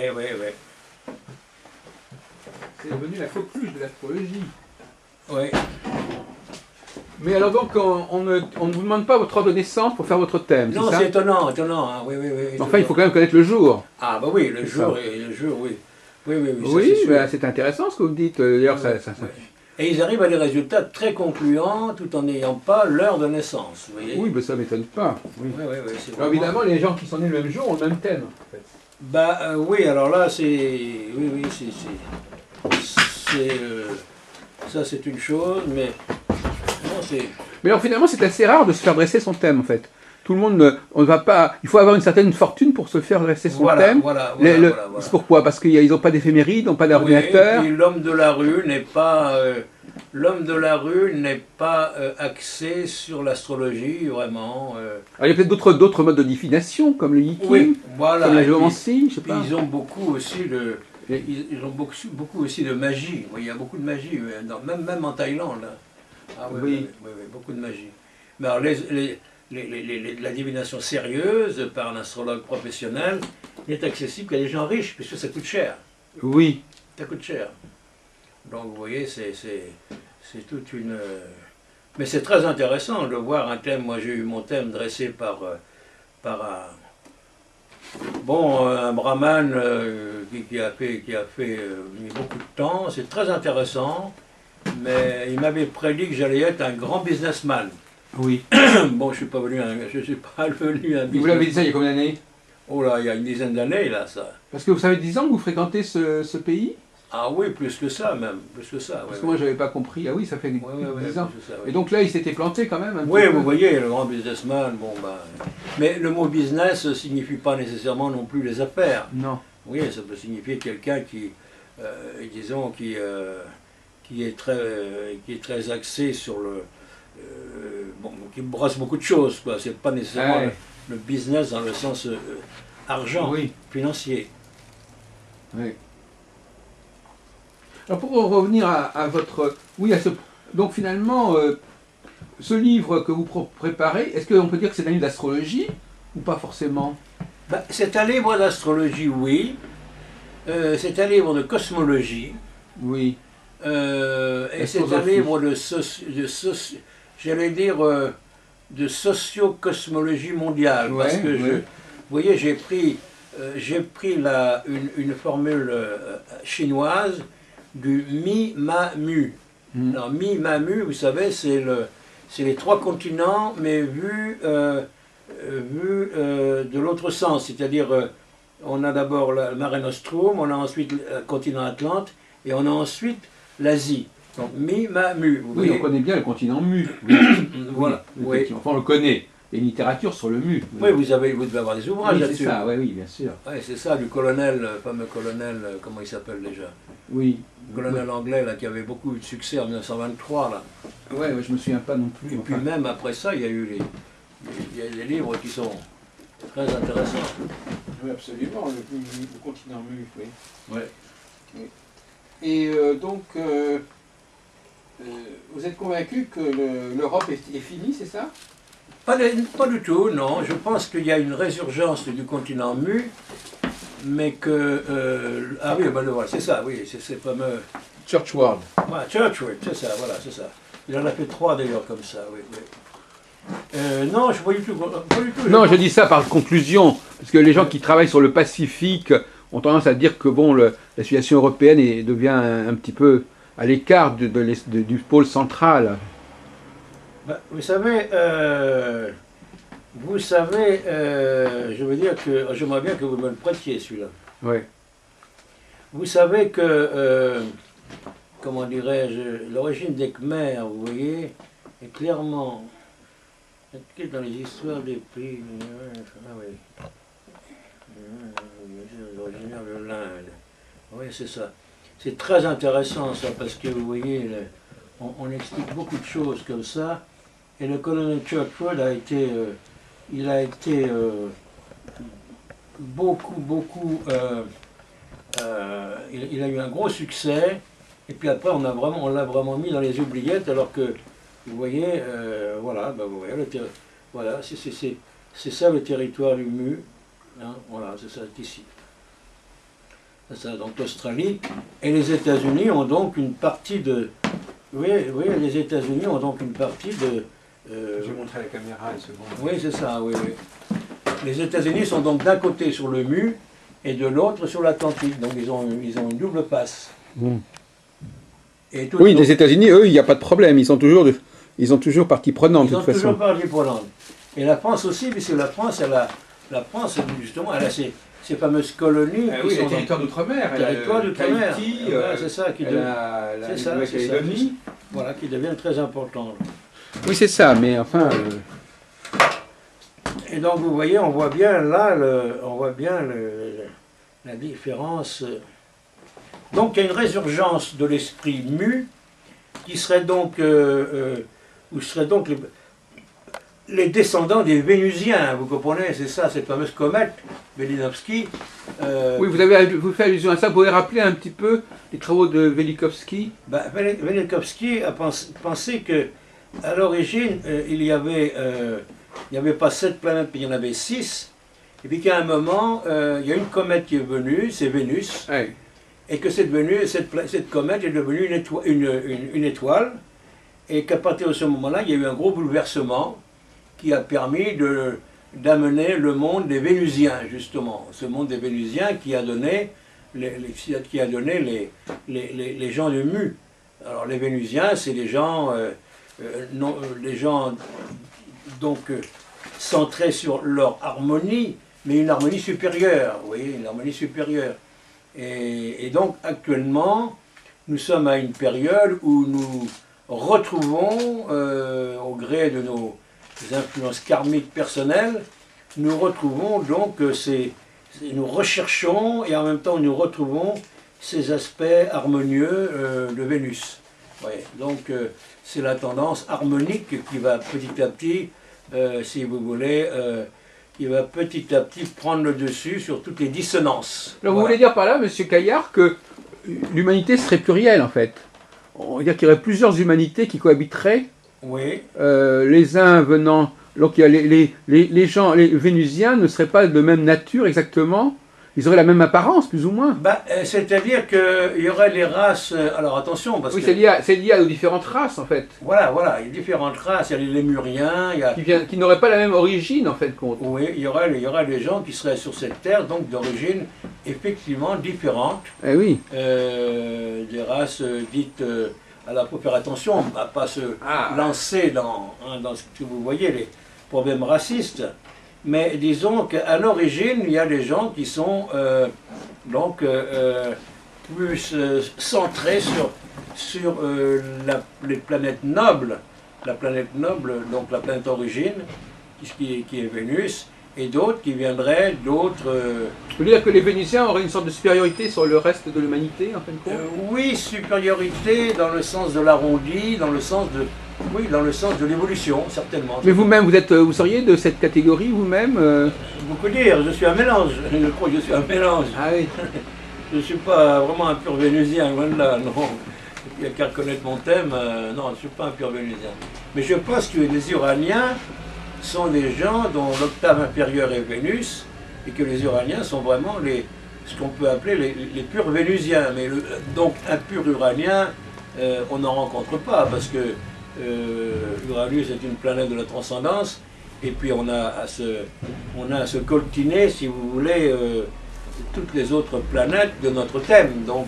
C'est devenu la coqueluche de l'astrologie. Oui. Mais alors donc, on ne vous demande pas votre heure de naissance pour faire votre thème, Non, c'est ça? c'est étonnant, hein. Oui. Enfin, il faut quand même connaître le jour. Ah, bah oui, le jour, oui. Oui, Oui, c'est intéressant ce que vous dites. D'ailleurs, Et ils arrivent à des résultats très concluants tout en n'ayant pas l'heure de naissance. Vous voyez. Oui, mais ça ne m'étonne pas. Oui. Oui, oui, oui, c'est Alors, vraiment- évidemment, les gens qui sont nés le même jour ont le même thème. En fait. Bah oui, alors là, c'est... Oui, oui, ça, c'est une chose, mais... Non, c'est... Mais alors finalement, c'est assez rare de se faire dresser son thème en fait. Tout le monde, on ne va pas. Il faut avoir une certaine fortune pour se faire dresser son Voilà, thème. voilà, Les- voilà, voilà. C'est pourquoi? Parce qu'ils n'ont pas d'éphéméride, ils n'ont pas Oui, d'ordinateur. et puis l'homme de la rue n'est pas... l'homme de la rue n'est pas axé sur l'astrologie, vraiment. Alors, il y a peut-être d'autres modes de divination, comme le yiking, Oui, voilà. comme la Et puis- géomancie, je sais puis pas. ils ont beaucoup aussi de... Et- Ils ont beaucoup aussi de magie. Oui, il y a beaucoup de magie, même en Thaïlande. Là. Ah oui, Oui. oui, oui, oui, beaucoup de magie. Mais alors, la divination sérieuse par un astrologue professionnel n'est accessible qu'à des gens riches, puisque ça coûte cher. Oui. Ça coûte cher. Donc, vous voyez, c'est toute une... Mais c'est très intéressant de voir un thème. Moi, j'ai eu mon thème dressé par un brahman qui a mis beaucoup de temps. C'est très intéressant. Mais il m'avait prédit que j'allais être un grand businessman. Oui. Bon, je suis pas venu un Vous l'avez dit ça il y a combien d'années? Oh là, il y a une dizaine d'années, là, ça. Parce que vous savez 10 ans que vous fréquentez ce pays? Ah oui, plus que ça, même. Plus que ça, Parce ouais, que moi, je n'avais pas compris. Ah oui, ça fait 10 ans. plus que ça, ouais. Et donc là, il s'était planté quand même un Oui, petit peu. vous voyez, le grand businessman, bon, bah... Mais le mot business ne signifie pas nécessairement non plus les affaires. Non. Oui, ça peut signifier quelqu'un qui, disons, qui est très axé sur le... bon, qui brasse beaucoup de choses, quoi. C'est pas nécessairement Ouais. le business dans le sens argent, Oui. financier. Oui. Alors pour revenir à votre... Oui, donc finalement, ce livre que vous préparez, est-ce qu'on peut dire que c'est un livre d'astrologie ou pas forcément? Ben, c'est un livre d'astrologie, oui. C'est un livre de cosmologie. Oui. Et c'est un livre j'allais dire, de socio-cosmologie mondiale. Ouais, parce que ouais. vous voyez, j'ai pris une formule chinoise du Mi-Ma-Mu. Mm. Alors, Mi-Ma-Mu, vous savez, c'est les trois continents, mais vus de l'autre sens. C'est-à-dire, on a d'abord le Mare Nostrum, on a ensuite le continent Atlante, et on a ensuite l'Asie. Donc, Mi-Ma-Mu. Vous Oui, voyez. on connaît bien le continent mu. Voilà. Oui, Oui. effectivement. Enfin, on le connaît. Il y a une littérature sur le mu. Oui, vous devez avoir des ouvrages Oui, c'est là-dessus. ça, oui, oui, bien sûr. Oui, c'est ça, du colonel, le fameux colonel, comment il s'appelle déjà? Oui. Le colonel anglais là, qui avait beaucoup eu de succès en 1923. Là. Ouais, je me souviens pas non plus. Et puis enfin. même après ça, il y a eu il y a des livres qui sont très intéressants. Oui, absolument, le continent mu, oui. Ouais. Et donc, vous êtes convaincu que l'Europe est finie, c'est ça? Pas du tout, non. Je pense qu'il y a une résurgence du continent mu, mais que... ah oui, ben, voilà, c'est ça, oui, c'est ces fameux... Church World. Voilà, Churchward, c'est ça, voilà, c'est ça. Il en a fait 3 d'ailleurs comme ça, oui. Oui. Non, je ne vois du tout. Pas du tout. Non, je dis ça par conclusion, parce que les gens qui travaillent sur le Pacifique ont tendance à dire que bon, la situation européenne devient un petit peu à l'écart du pôle central. Ben, vous savez, je veux dire que j'aimerais bien que vous me le prêtiez celui-là. Oui. Vous savez que, comment dirais-je, l'origine des Khmers, vous voyez, est clairement inscrite dans les histoires des pays. Ah oui. Originaire de l'Inde. Oui, c'est ça. C'est très intéressant ça, parce que vous voyez, on explique beaucoup de choses comme ça. Et le colonel Churchward a été, il a été il a eu un gros succès. Et puis après, on l'a vraiment mis dans les oubliettes, alors que, vous voyez, voilà, ben vous voyez, voilà, c'est ça le territoire du Mu. Hein, voilà, c'est ça, c'est ici. C'est ça, donc l'Australie. Et les États-Unis ont donc une partie de... Oui, les États-Unis ont donc une partie de... Je vais montrer à la caméra une seconde. Oui, c'est ça, oui, oui. Les États-Unis sont donc d'un côté sur le Mu et de l'autre sur l'Atlantique. Donc ils ont une double passe. Mmh. Et Oui, les États-Unis, eux, il n'y a pas de problème. Ils ont toujours partie prenante, de toute façon. Ils ont toujours partie prenante. Et la France aussi, puisque la France, justement, elle a ces fameuses colonies. Oui, les territoires d'outre-mer. Territoires d'outre-mer. C'est ça qui Nouvelle-Calédonie. Voilà, qui deviennent très importantes. Oui, c'est ça, mais enfin... Et donc, vous voyez, on voit bien là, la différence. Donc, il y a une résurgence de l'esprit mu, qui serait donc, où seraient donc les descendants des Vénusiens, vous comprenez, c'est ça, cette fameuse comète, Velikovsky. Oui, vous faites allusion à ça, vous pouvez rappeler un petit peu les travaux de Velikovsky? Velikovsky a pensé que, à l'origine, il n'y avait pas 7 planètes, mais il y en avait 6, et puis qu'à un moment, il y a une comète qui est venue, c'est Vénus, ouais. Et que cette comète est devenue une étoile, et qu'à partir de ce moment-là, il y a eu un gros bouleversement qui a permis d'amener le monde des Vénusiens, justement. Ce monde des Vénusiens qui a donné les gens de Mu. Alors les Vénusiens, c'est les gens donc centrés sur leur harmonie, mais une harmonie supérieure, vous voyez, une harmonie supérieure. Et donc actuellement, nous sommes à une période où nous retrouvons, au gré de nos influences karmiques personnelles, nous retrouvons donc nous recherchons et en même temps nous retrouvons ces aspects harmonieux de Vénus. Ouais, donc c'est la tendance harmonique qui va petit à petit, si vous voulez, qui va petit à petit prendre le dessus sur toutes les dissonances. Alors vous voulez dire par là, Monsieur Caillard, que l'humanité serait plurielle en fait? On veut dire qu'il y aurait plusieurs humanités qui cohabiteraient. Oui. Les uns venant... Donc il y a les Vénusiens ne seraient pas de même nature exactement. Ils auraient la même apparence, plus ou moins. C'est-à-dire qu'il y aurait les races... Alors attention, parce que... c'est lié aux différentes races, en fait. Voilà, il y a différentes races. Il y a les Lémuriens, il y a... Qui n'auraient pas la même origine, en fait, compte. Oui, il y aurait des gens qui seraient sur cette terre, donc d'origine effectivement différente. Eh oui. Des races dites... alors, il faut faire attention à ne pas se lancer dans ce que vous voyez, les problèmes racistes. Mais disons qu'à l'origine, il y a des gens qui sont plus centrés sur les planètes nobles. La planète noble, donc la planète origine, qui est Vénus, et d'autres qui viendraient d'autres... Vous voulez dire que les Vénusiens auraient une sorte de supériorité sur le reste de l'humanité, en fin de compte? Oui, supériorité dans le sens de l'arrondi, dans le sens de l'évolution, certainement. Mais vous-même, vous seriez de cette catégorie, vous-même Beaucoup dire, je suis un mélange, je crois que je suis un mélange. Ah oui. Je ne suis pas vraiment un pur Vénusien, loin de là, non. Il n'y a qu'à reconnaître mon thème, non, je ne suis pas un pur Vénusien. Mais je pense que les Uraniens sont des gens dont l'octave inférieure est Vénus, et que les Uraniens sont vraiment ce qu'on peut appeler les purs Vénusiens. Mais donc un pur Uranien, on n'en rencontre pas, parce que Uranus est une planète de la transcendance, et puis on a à se coltiner, si vous voulez, toutes les autres planètes de notre thème. Donc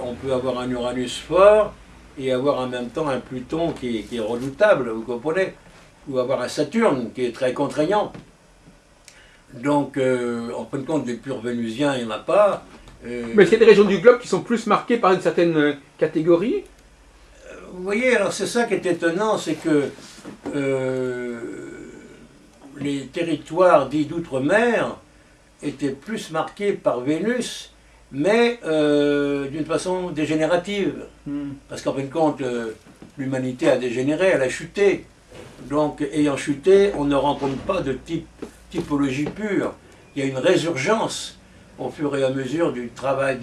on peut avoir un Uranus fort, et avoir en même temps un Pluton qui est redoutable, vous comprenez, ou avoir un Saturne qui est très contraignant. Donc, en fin de compte, des purs Vénusiens, il n'y en a pas. Mais il y a des régions du globe qui sont plus marquées par une certaine catégorie. Vous voyez, alors c'est ça qui est étonnant, c'est que les territoires dits d'outre-mer étaient plus marqués par Vénus, mais d'une façon dégénérative. Parce qu'en fin de compte, l'humanité a dégénéré, elle a chuté. Donc, ayant chuté, on ne rencontre pas de typologie pure. Il y a une résurgence au fur et à mesure du travail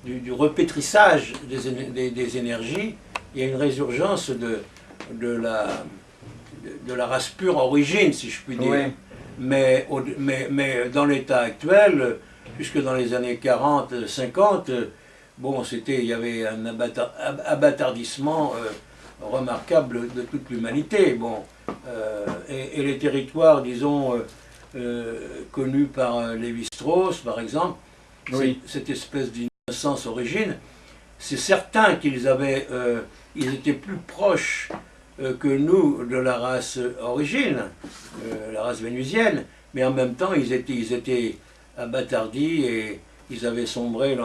du repétrissage des énergies. Il y a une résurgence de la race pure origine, si je puis dire. Ouais. Mais dans l'état actuel, puisque dans les années 40, 50, bon, il y avait un abattardissement remarquable de toute l'humanité. Bon, et les territoires, disons, connus par Lévi-Strauss, par exemple, oui. cette espèce d'innocence origine, c'est certain qu'ils ils étaient plus proches que nous de la race origine, la race vénusienne, mais en même temps ils étaient abâtardis et ils avaient sombré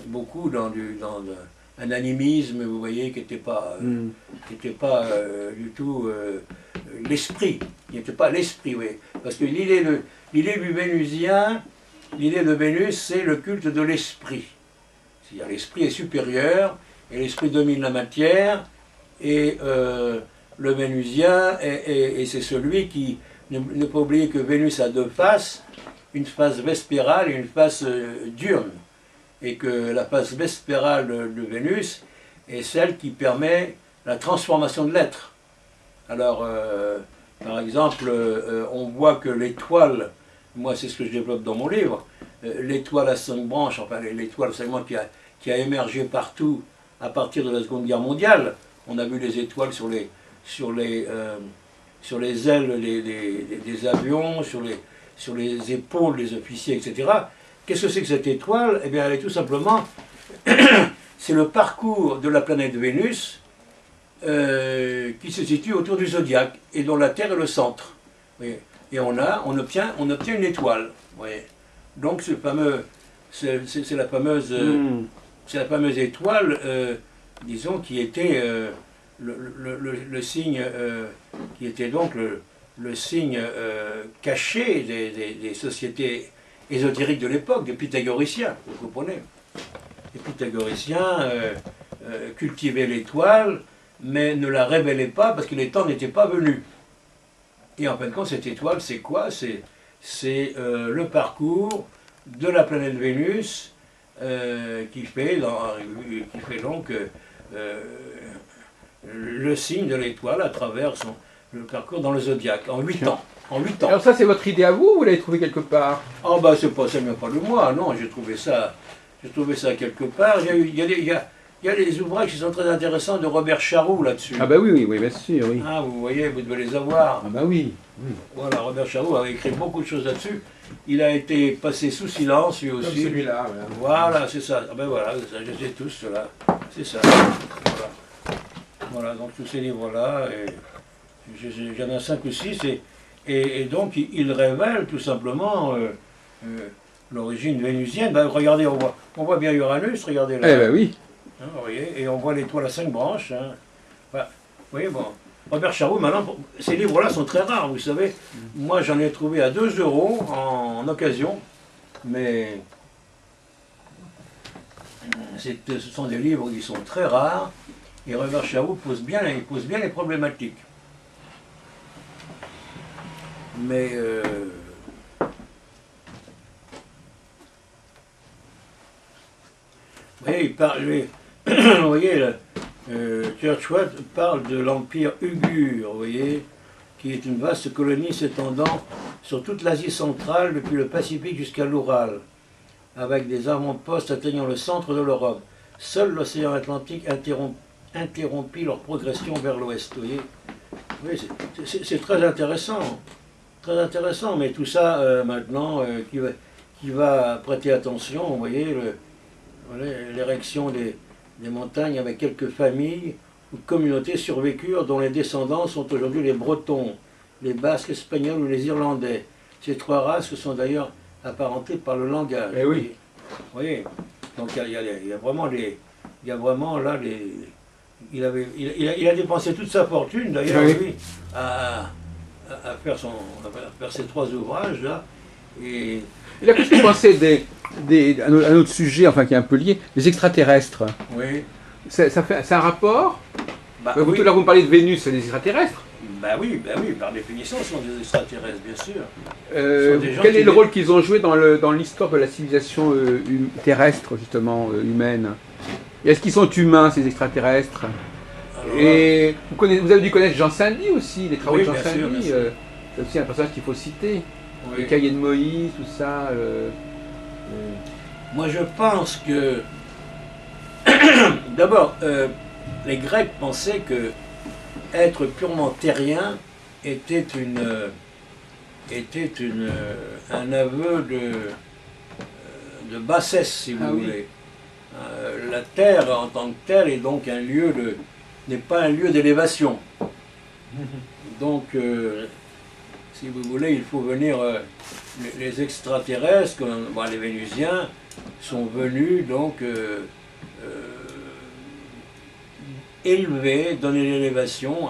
beaucoup dans un animisme, vous voyez, qui n'était pas, du tout l'esprit. Il n'était pas l'esprit, oui. Parce que l'idée du vénusien, l'idée de Vénus, c'est le culte de l'esprit. C'est-à-dire l'esprit est supérieur et l'esprit domine la matière et le vénusien, et c'est celui qui, ne pas oublier que Vénus a deux faces, une face vespérale et une face diurne. Et que la phase vespérale de Vénus est celle qui permet la transformation de l'être. Alors, par exemple, on voit que l'étoile, moi c'est ce que je développe dans mon livre, l'étoile à 5 branches, enfin l'étoile à 5 branches qui a émergé partout à partir de la Seconde Guerre mondiale. On a vu les étoiles sur les ailes des avions, sur les épaules des officiers, etc. Qu'est-ce que c'est que cette étoile? Eh bien, elle est tout simplement, c'est le parcours de la planète Vénus qui se situe autour du zodiaque et dont la Terre est le centre. Oui. Et on obtient une étoile. Oui. Donc, c'est la fameuse étoile, disons, qui était le signe, qui était donc le signe caché des sociétés ésotériques de l'époque, des pythagoriciens, vous comprenez. Les pythagoriciens cultivaient l'étoile, mais ne la révélaient pas parce que les temps n'étaient pas venus. Et en fin de compte, cette étoile, c'est quoi? C'est le parcours de la planète Vénus qui fait donc le signe de l'étoile à travers le parcours dans le zodiaque, en 8 ans. En 8 ans. Alors ça, c'est votre idée à vous ou vous l'avez trouvé quelque part? Ah bah ça ne vient pas de moi, non, j'ai trouvé ça quelque part. Il y a des ouvrages qui sont très intéressants de Robert Charroux là-dessus. Ah bah oui, bien sûr, oui. Ah, vous voyez, vous devez les avoir. Ah bah oui. Voilà, Robert Charroux avait écrit beaucoup de choses là-dessus. Il a été passé sous silence, lui aussi. Comme celui-là. Voilà, c'est ça. Ah ben voilà, je les ai tous, ceux-là. C'est ça. Voilà, donc tous ces livres-là, j'en ai 5 ou 6, et donc il révèle tout simplement l'origine vénusienne. Ben, regardez, on voit bien Uranus, regardez là. Eh ben oui. Hein, vous voyez, et on voit l'étoile à 5 branches. Hein. Voilà. Vous voyez, bon. Robert Charroux, maintenant, ces livres-là sont très rares, vous savez. Moi, j'en ai trouvé à 2 € en occasion, mais ce sont des livres qui sont très rares, et Robert Charroux pose bien les problématiques. Mais oui, vous voyez, Churchward parle de l'Empire Ugur, vous voyez, qui est une vaste colonie s'étendant sur toute l'Asie centrale, depuis le Pacifique jusqu'à l'Oural, avec des avant-postes atteignant le centre de l'Europe. Seul l'océan Atlantique interrompit leur progression vers l'ouest, vous voyez. Oui, c'est très intéressant, mais tout ça, maintenant, qui va prêter attention, vous voyez, l'érection des montagnes avec quelques familles ou communautés survécurent dont les descendants sont aujourd'hui les Bretons, les Basques, Espagnols ou les Irlandais. Ces 3 races sont d'ailleurs apparentées par le langage. Eh oui. Vous voyez, donc il y a vraiment là il a dépensé toute sa fortune d'ailleurs, oui, lui, à faire ces 3 ouvrages là. Et là, qu'est-ce que vous pensez un autre sujet, enfin qui est un peu lié, les extraterrestres? oui. C'est un rapport? Bah, Vous, oui. tout à l'heure, vous me parlez de Vénus, c'est des extraterrestres? Bah oui, par définition, ce sont des extraterrestres, bien sûr. Quel est le rôle qu'ils ont joué dans l'histoire de la civilisation terrestre, justement, humaine? Et est-ce qu'ils sont humains, ces extraterrestres? Alors, et vous avez dû connaître Jean Saint-Denis aussi, les travaux oui, de Jean bien sûr, Saint-Denis. bien sûr. C'est aussi un personnage qu'il faut citer. oui. Les cahiers de Moïse, tout ça. Moi, je pense que d'abord, les Grecs pensaient que être purement terrien était un aveu de bassesse, si vous Ah oui. voulez. La Terre en tant que telle est donc n'est pas un lieu d'élévation. Donc, si vous voulez, il faut venir. Les extraterrestres, bon, les Vénusiens, sont venus donc élever, donner l'élévation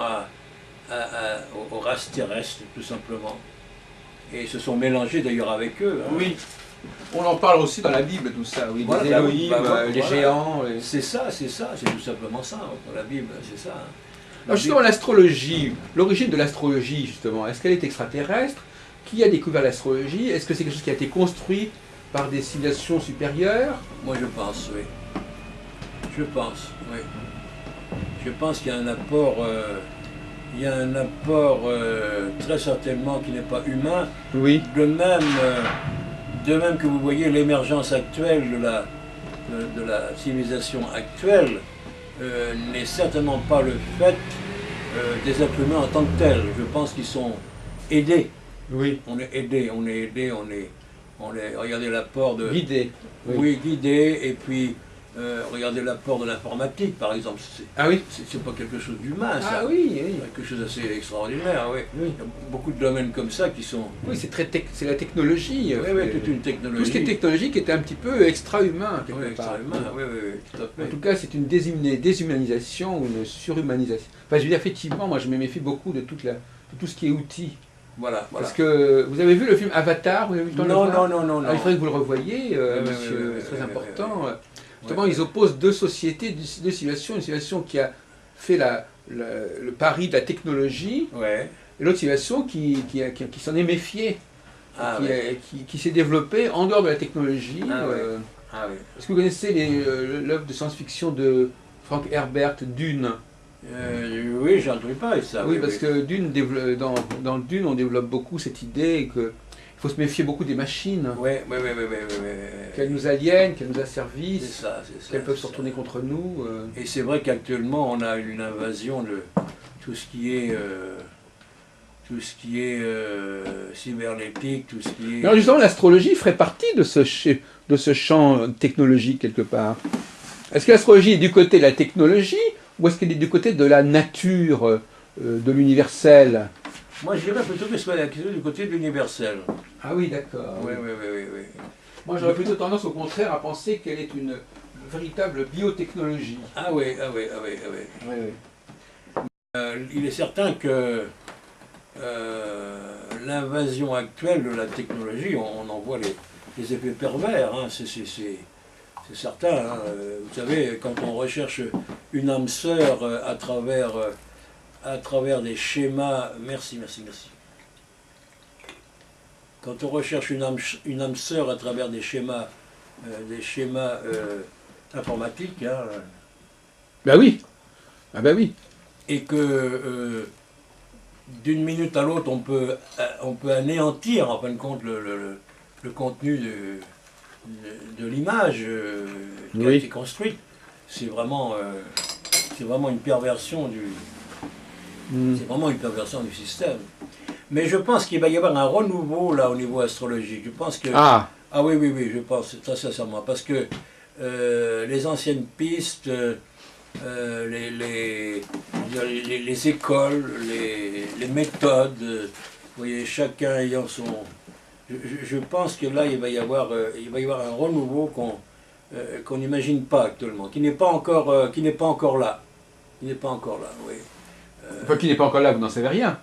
aux races terrestres, tout simplement. Et ils se sont mélangés d'ailleurs avec eux. Hein. Oui. On en parle aussi dans la Bible, tout ça, oui, Voilà, les Elohim, les voilà. géants. C'est ça, c'est tout simplement ça. Dans la Bible, c'est ça. Hein. Alors justement, l'astrologie, l'origine de l'astrologie, justement, est-ce qu'elle est extraterrestre? Qui a découvert l'astrologie? Est-ce que c'est quelque chose qui a été construit par des civilisations supérieures? Moi, je pense, oui. Je pense, oui. Je pense qu'il y a un apport, très certainement qui n'est pas humain. Oui. De même que vous voyez l'émergence actuelle de la civilisation actuelle n'est certainement pas le fait des êtres humains en tant que tels. Je pense qu'ils sont aidés. Oui. On est aidés, regardez l'apport de... Guidé. Oui, guidés, et puis regardez l'apport de l'informatique, par exemple. Ah oui. C'est pas quelque chose d'humain, ça. Ah oui, oui. Quelque chose d'assez extraordinaire, oui. Oui. Il y a beaucoup de domaines comme ça qui sont... Oui, c'est la technologie. Oui, oui, toute une technologie. Tout ce qui est technologique est un petit peu extra-humain, quelque Oui, part. extra-humain, oui, tout à fait. En tout cas, c'est une déshumanisation ou une surhumanisation. Enfin, je veux dire, effectivement, moi, je me méfie beaucoup de tout ce qui est outils. Voilà. Parce que vous avez vu le film Avatar, vous avez vu le temps de le voir? Non. Il faudrait que vous le revoyiez, monsieur, c'est très important. Justement, ils opposent deux sociétés, deux civilisations. Une civilisation qui a fait le pari de la technologie, et l'autre civilisation qui s'en est méfiée, qui s'est développée en dehors de la technologie. Est-ce que vous connaissez l'œuvre de science-fiction de Frank Herbert, Dune? Oui, j'ai entendu parler de ça. Oui, parce que dans Dune, on développe beaucoup cette idée qu'il faut se méfier beaucoup des machines. Oui. Qu'elles nous aliènent, qu'elles nous asservissent, c'est ça, qu'elles peuvent se retourner contre nous. Et c'est vrai qu'actuellement, on a une invasion de tout ce qui est cybernétique, tout ce qui est... Alors justement, l'astrologie ferait partie de ce champ technologique, quelque part. Est-ce que l'astrologie est du côté de la technologie, ou est-ce qu'elle est du côté de la nature, de l'universel? Moi, je dirais plutôt que ce soit du côté de l'universel. Ah oui, d'accord. Oui. Moi, j'aurais plutôt tendance, au contraire, à penser qu'elle est une véritable biotechnologie. Ah oui. Il est certain que l'invasion actuelle de la technologie, on en voit les effets pervers, hein, c'est certain. Hein. Vous savez, quand on recherche une âme sœur à travers des schémas... Merci. Quand on recherche une âme sœur à travers des schémas informatiques... Hein, ben oui. Ah ben oui. Et que d'une minute à l'autre, on peut anéantir, en fin de compte, le contenu de l'image qui a été construite. C'est vraiment une perversion c'est vraiment une perversion du système. Mais je pense qu'il va y avoir un renouveau là au niveau astrologique. Je pense que oui, je pense très sincèrement, parce que les anciennes pistes, les écoles, les méthodes, vous voyez, chacun ayant son... Je pense que là, il va y avoir un renouveau qu'on n'imagine pas actuellement, qui n'est pas encore là. Qui n'est pas encore là, oui. Enfin, qui n'est pas encore là, vous n'en savez rien.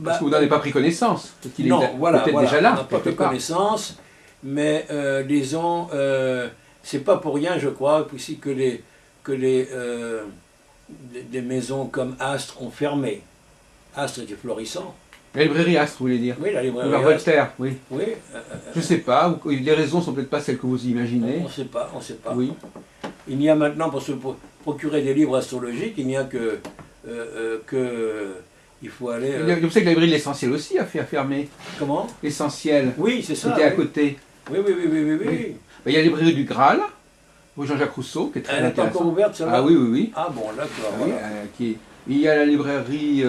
Parce que vous n'en avez pas pris connaissance. Non, voilà, déjà là. On n'a pas pris connaissance, mais disons, c'est pas pour rien, je crois, aussi que des maisons comme Astre ont fermé. Astre était florissant. La librairie Astre, vous voulez dire? Oui, la librairie Astre. Voltaire, oui. Oui. Je ne sais pas, les raisons sont peut-être pas celles que vous imaginez. On ne sait pas. Oui. Il n'y a maintenant, pour se procurer des livres astrologiques, il n'y a que il faut aller... Vous savez que la librairie de l'Essentiel aussi a fermé. Comment? L'Essentiel. Oui, c'est ça. Qui était à côté. Oui. Il y a la librairie du Graal, où Jean-Jacques Rousseau, qui est très intéressant. Elle est encore ouverte, celle-là? Ah oui. Ah bon, d'accord. Voilà. Il y a la librairie...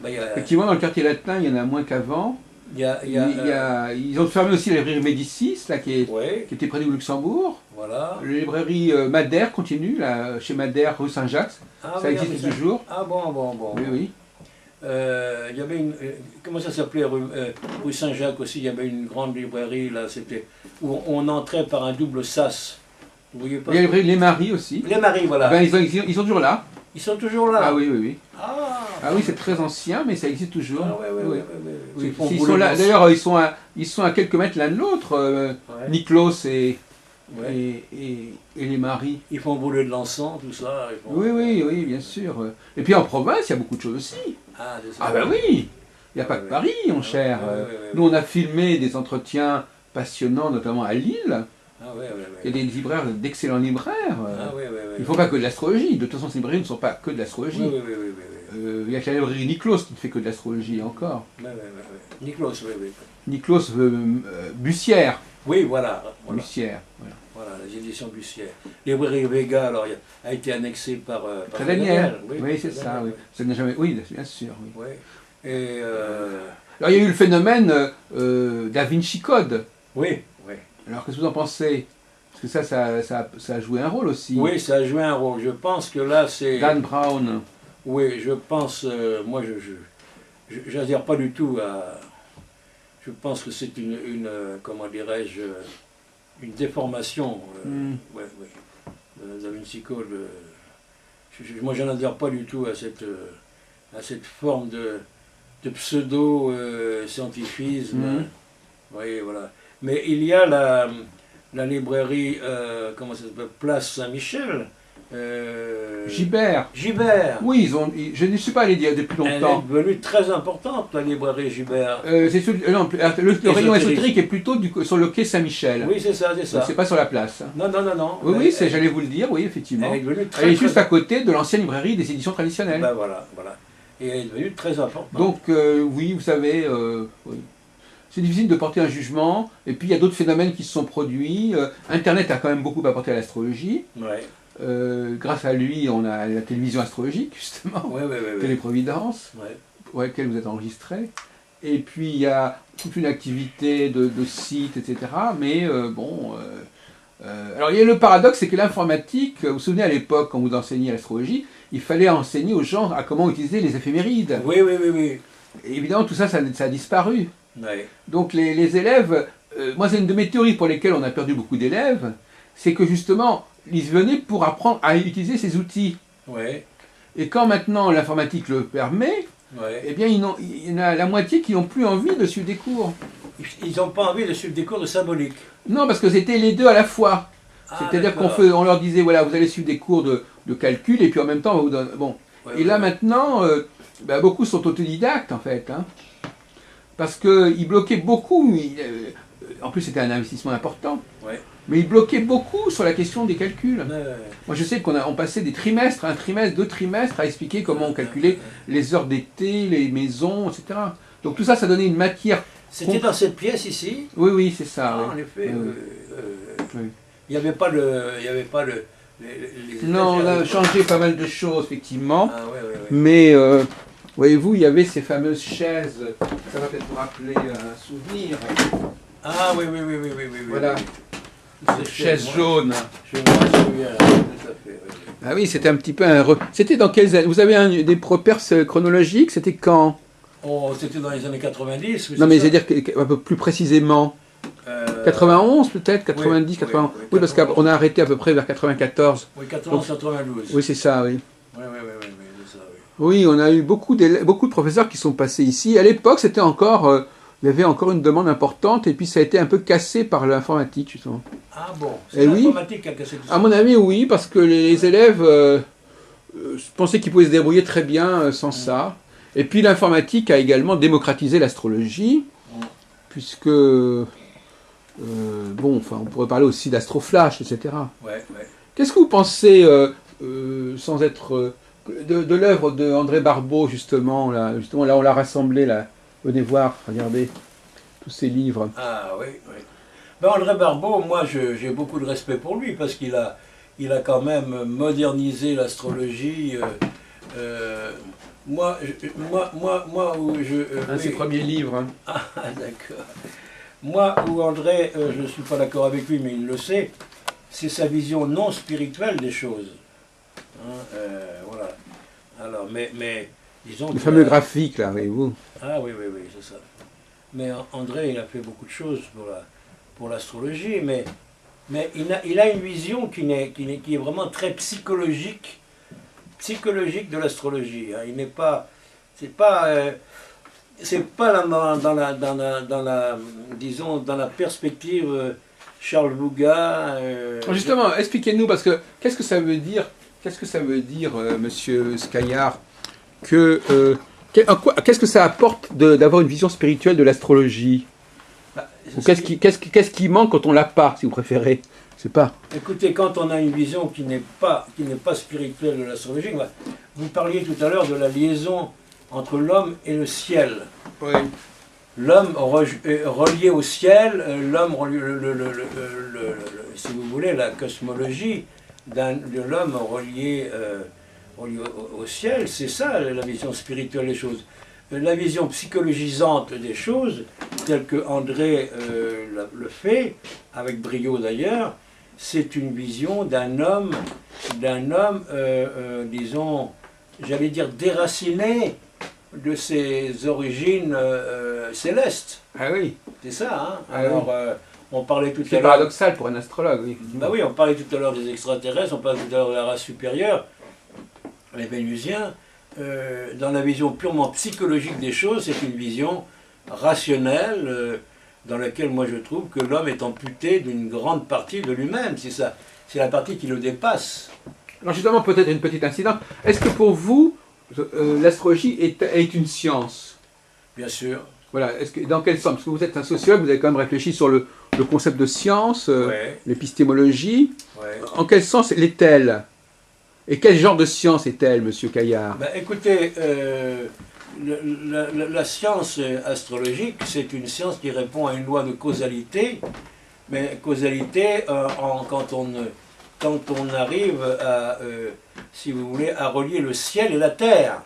Effectivement, dans le quartier latin, il y en a moins qu'avant. Ils ont fermé aussi la librairie Médicis, là, qui était près du Luxembourg. Voilà. La librairie Madère continue, là, chez Madère, rue Saint-Jacques. Ah, Ça oui, existe toujours. Ah bon. Oui, oui. Il y avait une. Comment ça s'appelait rue Saint-Jacques aussi, il y avait une grande librairie, là, c'était. Où on entrait par un double sas. Vous voyez pas? Il y a la librairie Les Maris aussi. Les Maris, voilà. Ben, ils sont toujours là. Ils sont toujours là. Ah oui, oui, oui. Ah, Ah oui, c'est très ancien, mais ça existe toujours. ah ouais, Oui. Ils font Ils rouler sont là. dans- D'ailleurs, ils sont à quelques mètres l'un de l'autre, Ouais. Niklos Ouais. et les Maris. Ils font brûler de l'encens, tout ça. Ils font- Oui, bien sûr. Et puis en province, il y a beaucoup de choses aussi. Ah, c'est ça. Ah ben oui, il n'y a pas Ouais, que ouais. Paris, mon cher. Ouais. Nous, on a filmé des entretiens passionnants, notamment à Lille. Ah ouais. Il y a des libraires, d'excellents libraires. Ah ouais. Il ne faut pas que de l'astrologie. De toute façon, ces librairies ne sont pas que de l'astrologie. Oui. Il y a que la librairie Niklos qui ne fait que de l'astrologie encore. Ouais. Nicolas, oui. Niklos Bussière. Oui, voilà. Bussière, voilà. Voilà, les éditions Bussière. Librairie Vega, alors, a été annexée par Très Daniel. Oui, c'est Très ça, Daniel, oui. Ça n'a jamais... Oui, bien sûr. Oui. Oui. Et Alors, il y a eu le phénomène Da Vinci Code. oui. Alors, qu'est-ce que vous en pensez? Parce que ça a joué un rôle aussi. Oui, ça a joué un rôle. Je pense que là, c'est. Dan Brown. Oui, je pense. Moi, je n'adhère pas du tout à. Je pense que c'est une comment dirais-je, une déformation. Ouais. Da Vinci Code. Moi, je n'adhère pas du tout à cette forme de pseudo-scientifisme. Vous voyez, voilà. Mais il y a la librairie, comment ça s'appelle, Place Saint-Michel. Gibert. Gibert. Oui, je ne suis pas allé dire depuis Elle est longtemps. devenue très importante, la librairie Gibert. Non, le rayon ésotérique est plutôt sur le quai Saint-Michel. Oui, c'est ça. C'est pas sur la place. Non. Oui, j'allais vous le dire, oui, effectivement. Elle est devenue Elle est très juste à côté de l'ancienne librairie des éditions traditionnelles. Ben voilà. Et elle est devenue très importante. Donc, oui, vous savez, oui. C'est difficile de porter un jugement. Et puis, il y a d'autres phénomènes qui se sont produits. Internet a quand même beaucoup apporté à l'astrologie. Ouais. Grâce à lui, on a la télévision astrologique, justement. Ouais. Téléprovidence, Ouais. pour laquelle vous êtes enregistré. Et puis, il y a toute une activité de sites, etc. Mais alors, il y a le paradoxe, c'est que l'informatique, vous vous souvenez à l'époque, quand vous enseigniez l'astrologie, il fallait enseigner aux gens à comment utiliser les éphémérides. Oui. Et évidemment, tout ça, ça a disparu. Ouais. Donc, les élèves, moi, c'est une de mes théories pour lesquelles on a perdu beaucoup d'élèves, c'est que justement, ils venaient pour apprendre à utiliser ces outils. Ouais. Et quand maintenant l'informatique le permet, eh bien, il y en a la moitié qui n'ont plus envie de suivre des cours. Ils n'ont pas envie de suivre des cours de symbolique. Non, parce que c'était les deux à la fois. Ah, C'est-à-dire d'accord. on leur disait, voilà, vous allez suivre des cours de calcul, et puis en même temps, on vous donne... Bon. Ouais, Et là, maintenant, beaucoup sont autodidactes, en fait. Hein, parce qu'ils bloquaient beaucoup. En plus, c'était un investissement important. Ouais. Mais ils bloquaient beaucoup sur la question des calculs. Ouais. Moi, je sais qu'on passait des trimestres, un trimestre, 2 trimestres, à expliquer comment on calculait les heures d'été, les maisons, etc. Donc tout ça, ça donnait une matière. C'était dans cette pièce ici. Oui, c'est ça. Ah, oui. en effet. Oui. Oui. Il n'y avait pas le. Non, on a changé pas mal de choses, effectivement. Ah, ouais. Mais, voyez-vous, il y avait ces fameuses chaises. Ça va peut-être vous rappeler un souvenir. Ah, oui. Voilà. Ces Chaise jaune. Je m'en souviens, tout à fait. Oui. Ah oui, c'était un petit peu un... C'était dans quelles années? Vous avez des repères chronologiques? C'était quand? Oh, c'était dans les années 90. Non, mais c'est-à-dire un peu plus précisément. 91 peut-être, 90, 91. Oui, parce qu'on a arrêté à peu près vers 94. Oui, 91, 92. Oui, c'est ça, oui. Oui, c'est ça, oui. Oui, on a eu beaucoup de professeurs qui sont passés ici. À l'époque, c'était encore... il y avait encore une demande importante, et puis ça a été un peu cassé par l'informatique, justement. Ah bon, Eh c'est oui. l'informatique qui a cassé tout ça. À mon avis, oui, parce que les élèves pensaient qu'ils pouvaient se débrouiller très bien sans ça. Et puis l'informatique a également démocratisé l'astrologie, puisque... on pourrait parler aussi d'astroflash, etc. Ouais. Qu'est-ce que vous pensez, sans être... de l'œuvre de André Barbeau, justement, là, on l'a rassemblé, là. Venez voir, regardez, tous ces livres. Ah oui. Ben, André Barbeau, moi j'ai beaucoup de respect pour lui, parce qu'il a quand même modernisé l'astrologie. Ses premiers livres. Hein. Ah, d'accord. Moi, où André, je ne suis pas d'accord avec lui, mais il le sait, c'est sa vision non spirituelle des choses. Hein, voilà. Alors, mais disons... Le fameux graphique, là, voyez-vous. Ah oui, oui, oui, c'est ça. Mais André, il a fait beaucoup de choses pour l'astrologie, mais il a une vision qui est vraiment très psychologique de l'astrologie. Hein. Il n'est pas... C'est pas disons, dans la perspective Charles Bougat. Justement, expliquez-nous, parce que qu'est-ce que ça veut dire, monsieur Scaillard, qu'est-ce que ça apporte d'avoir une vision spirituelle de l'astrologie? Qu'est-ce qui manque quand on l'a pas, si vous préférez? Je sais pas. Écoutez, quand on a une vision qui n'est pas spirituelle de l'astrologie, vous parliez tout à l'heure de la liaison entre l'homme et le ciel. Oui. L'homme relié au ciel, l'homme, si vous voulez, la cosmologie de l'homme relié au ciel, c'est ça la vision spirituelle des choses. La vision psychologisante des choses, telle que André le fait, avec brio d'ailleurs, c'est une vision d'un homme, disons, j'allais dire déraciné de ses origines célestes. Ah oui. C'est ça, hein. Ah alors, oui. on parlait tout à l'heure... C'est paradoxal pour un astrologue, oui. Bah oui, on parlait tout à l'heure des extraterrestres, on parlait tout à l'heure de la race supérieure, les Vénusiens. Dans la vision purement psychologique des choses, c'est une vision rationnelle, dans laquelle moi je trouve que l'homme est amputé d'une grande partie de lui-même. C'est la partie qui le dépasse. Alors justement, peut-être une petite incidente. Est-ce que pour vous, l'astrologie est une science? Bien sûr. Voilà. Dans quel sens? Parce que vous êtes un sociologue, vous avez quand même réfléchi sur le concept de science, Ouais. l'épistémologie. Ouais. En quel sens l'est-elle? Et quel genre de science est-elle, monsieur Caillard? Ben, écoutez, la science astrologique, c'est une science qui répond à une loi de causalité, mais causalité quand on arrive à, si vous voulez, à relier le ciel et la terre.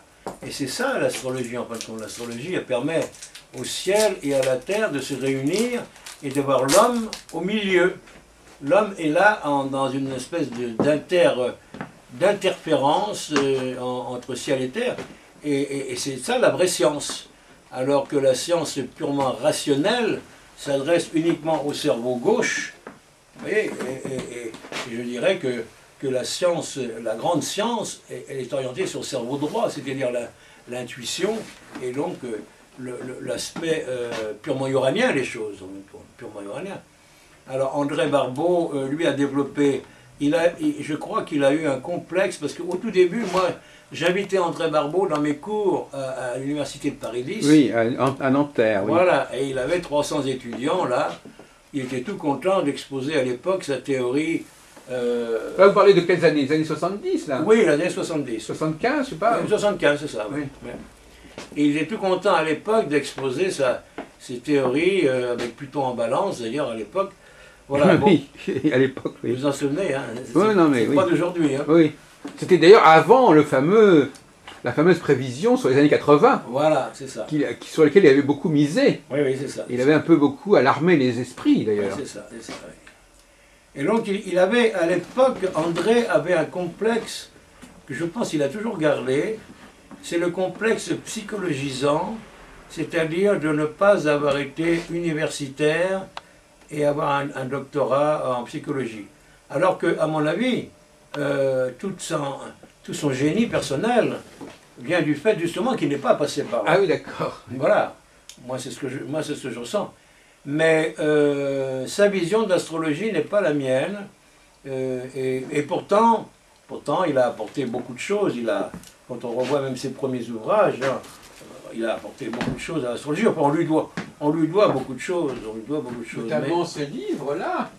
Et c'est ça l'astrologie, en fin de compte. L'astrologie, elle permet au ciel et à la terre de se réunir et de voir l'homme au milieu. L'homme est là dans une espèce d'interférence entre ciel et terre, et c'est ça la vraie science. Alors que la science purement rationnelle s'adresse uniquement au cerveau gauche, vous voyez, et je dirais que la science, la grande science, elle est orientée sur le cerveau droit, c'est-à-dire l'intuition, et donc l'aspect purement uranien des choses, purement uranien. Alors André Barbeau, lui, a développé... je crois qu'il a eu un complexe, parce qu'au tout début, moi, j'invitais André Barbeau dans mes cours à l'université de Paris 10. Oui, à Nanterre, oui. Voilà, et il avait 300 étudiants, là. Il était tout content d'exposer à l'époque sa théorie... Là, vous parlez de quelles années? Les années 70, là? Oui, les années 70. 75, je sais pas. 75, c'est ça, oui. Oui. Et il était tout content à l'époque d'exposer ses théories, avec Pluton en balance, d'ailleurs, à l'époque. Voilà, bon. Oui, à l'époque, oui. Vous vous en souvenez, hein? Oui, non, mais c'est oui. pas d'aujourd'hui, hein? Oui. C'était d'ailleurs avant la fameuse prévision sur les années 80, Voilà, c'est ça. sur lesquelles il avait beaucoup misé. Oui, oui, c'est ça. Il avait un peu beaucoup alarmé les esprits, Oui, d'ailleurs. c'est ça, oui. Et donc, il avait, à l'époque, André avait un complexe que je pense qu'il a toujours gardé, c'est le complexe psychologisant, c'est-à-dire de ne pas avoir été universitaire et avoir un doctorat en psychologie. Alors que, à mon avis, tout son génie personnel vient du fait justement qu'il n'est pas passé par là. Ah oui, d'accord. Voilà, moi c'est ce que je ressens. Mais sa vision d'astrologie n'est pas la mienne, et pourtant il a apporté beaucoup de choses. Quand on revoit même ses premiers ouvrages, hein, il a apporté beaucoup de choses à l'astrologie. Enfin, on lui doit beaucoup de choses. Notamment ce livre-là.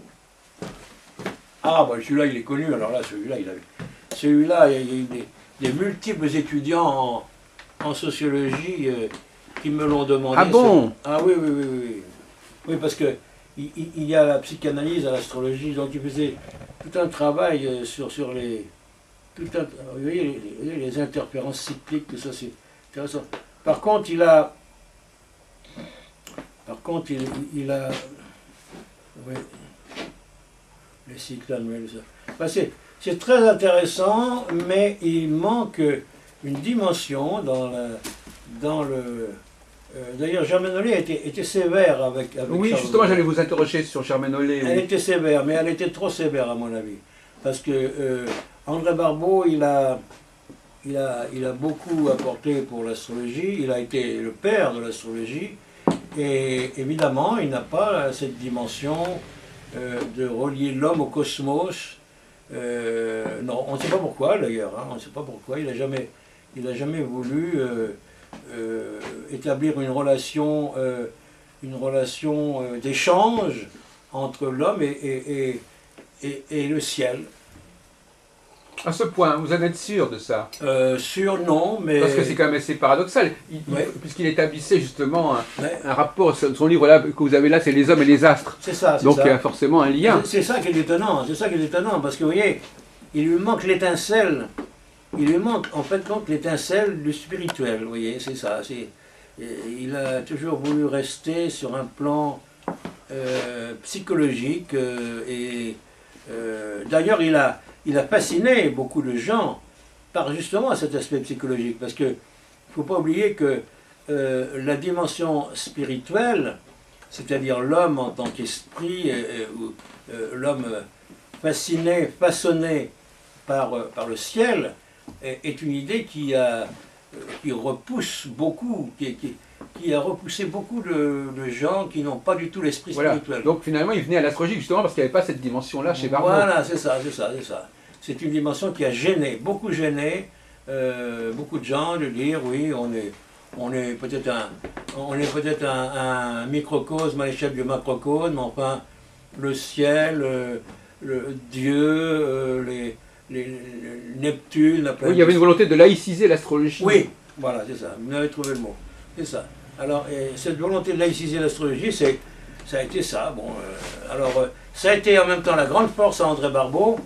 Ah, bah, celui-là, il est connu. Alors là, celui-là, il y a eu des multiples étudiants en sociologie qui me l'ont demandé. Ah bon? Ah oui. Oui, parce que il y a la psychanalyse à l'astrologie, donc il faisait tout un travail sur les... vous voyez, les interférences cycliques, tout ça, c'est intéressant. Par contre, il a... Oui, les cycles annuels. Ben, c'est très intéressant, mais il manque une dimension dans le... D'ailleurs, Germinollet était sévère avec Oui, Charles justement, Baudelaire. j'allais vous interroger sur Germinollet. Elle Oui. était sévère, mais elle était trop sévère à mon avis. Parce que André Barbeau, il a beaucoup apporté pour l'astrologie, il a été le père de l'astrologie, et évidemment, il n'a pas cette dimension de relier l'homme au cosmos. Non, on ne sait pas pourquoi d'ailleurs, hein, on ne sait pas pourquoi, il n'a jamais voulu établir une relation d'échange entre l'homme et le ciel. À ce point, vous en êtes sûr de ça? Sûr, non, mais... Parce que c'est quand même assez paradoxal, Ouais. puisqu'il établissait justement Ouais. un rapport, son livre là que vous avez là, c'est Les hommes et les astres. C'est ça, c'est Donc ça. il y a forcément un lien. C'est ça qui est étonnant, parce que vous voyez, il lui manque l'étincelle, il lui manque en fait donc l'étincelle du spirituel, vous voyez, c'est ça. Il a toujours voulu rester sur un plan psychologique, d'ailleurs il a fasciné beaucoup de gens par justement cet aspect psychologique, parce que il ne faut pas oublier que la dimension spirituelle, c'est-à-dire l'homme en tant qu'esprit, l'homme fasciné, façonné par le ciel, est une idée qui repousse beaucoup, qui a repoussé beaucoup de gens qui n'ont pas du tout l'esprit Voilà. spirituel. Donc finalement, il venait à l'astrologie justement parce qu'il n'y avait pas cette dimension-là chez Barbeau. Voilà, c'est ça. C'est une dimension qui a gêné beaucoup de gens de dire oui, on est peut-être un microcosme à l'échelle du macrocosme, enfin le ciel, le Dieu, les Neptune, la planète. Oui, il y avait une volonté de laïciser l'astrologie. Oui, voilà, c'est ça, vous avez trouvé le mot. C'est ça. Alors, cette volonté de laïciser l'astrologie, ça a été ça. Bon, ça a été en même temps la grande force à André Barbeau,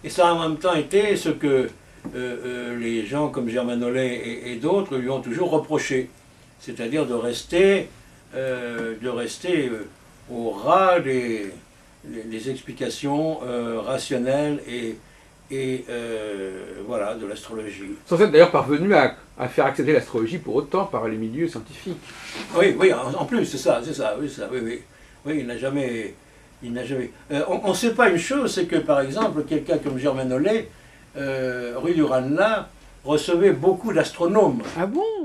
et ça a en même temps été ce que les gens comme Germinollet et d'autres lui ont toujours reproché, c'est-à-dire de rester au ras des explications rationnelles et voilà, de l'astrologie. Sans être d'ailleurs parvenu à faire accepter l'astrologie pour autant par les milieux scientifiques. Oui, en plus, c'est ça, oui. Oui, il n'a jamais... on ne sait pas une chose, c'est que par exemple, quelqu'un comme Germinollet, rue du Ranelagh, recevait beaucoup d'astronomes. Ah bon?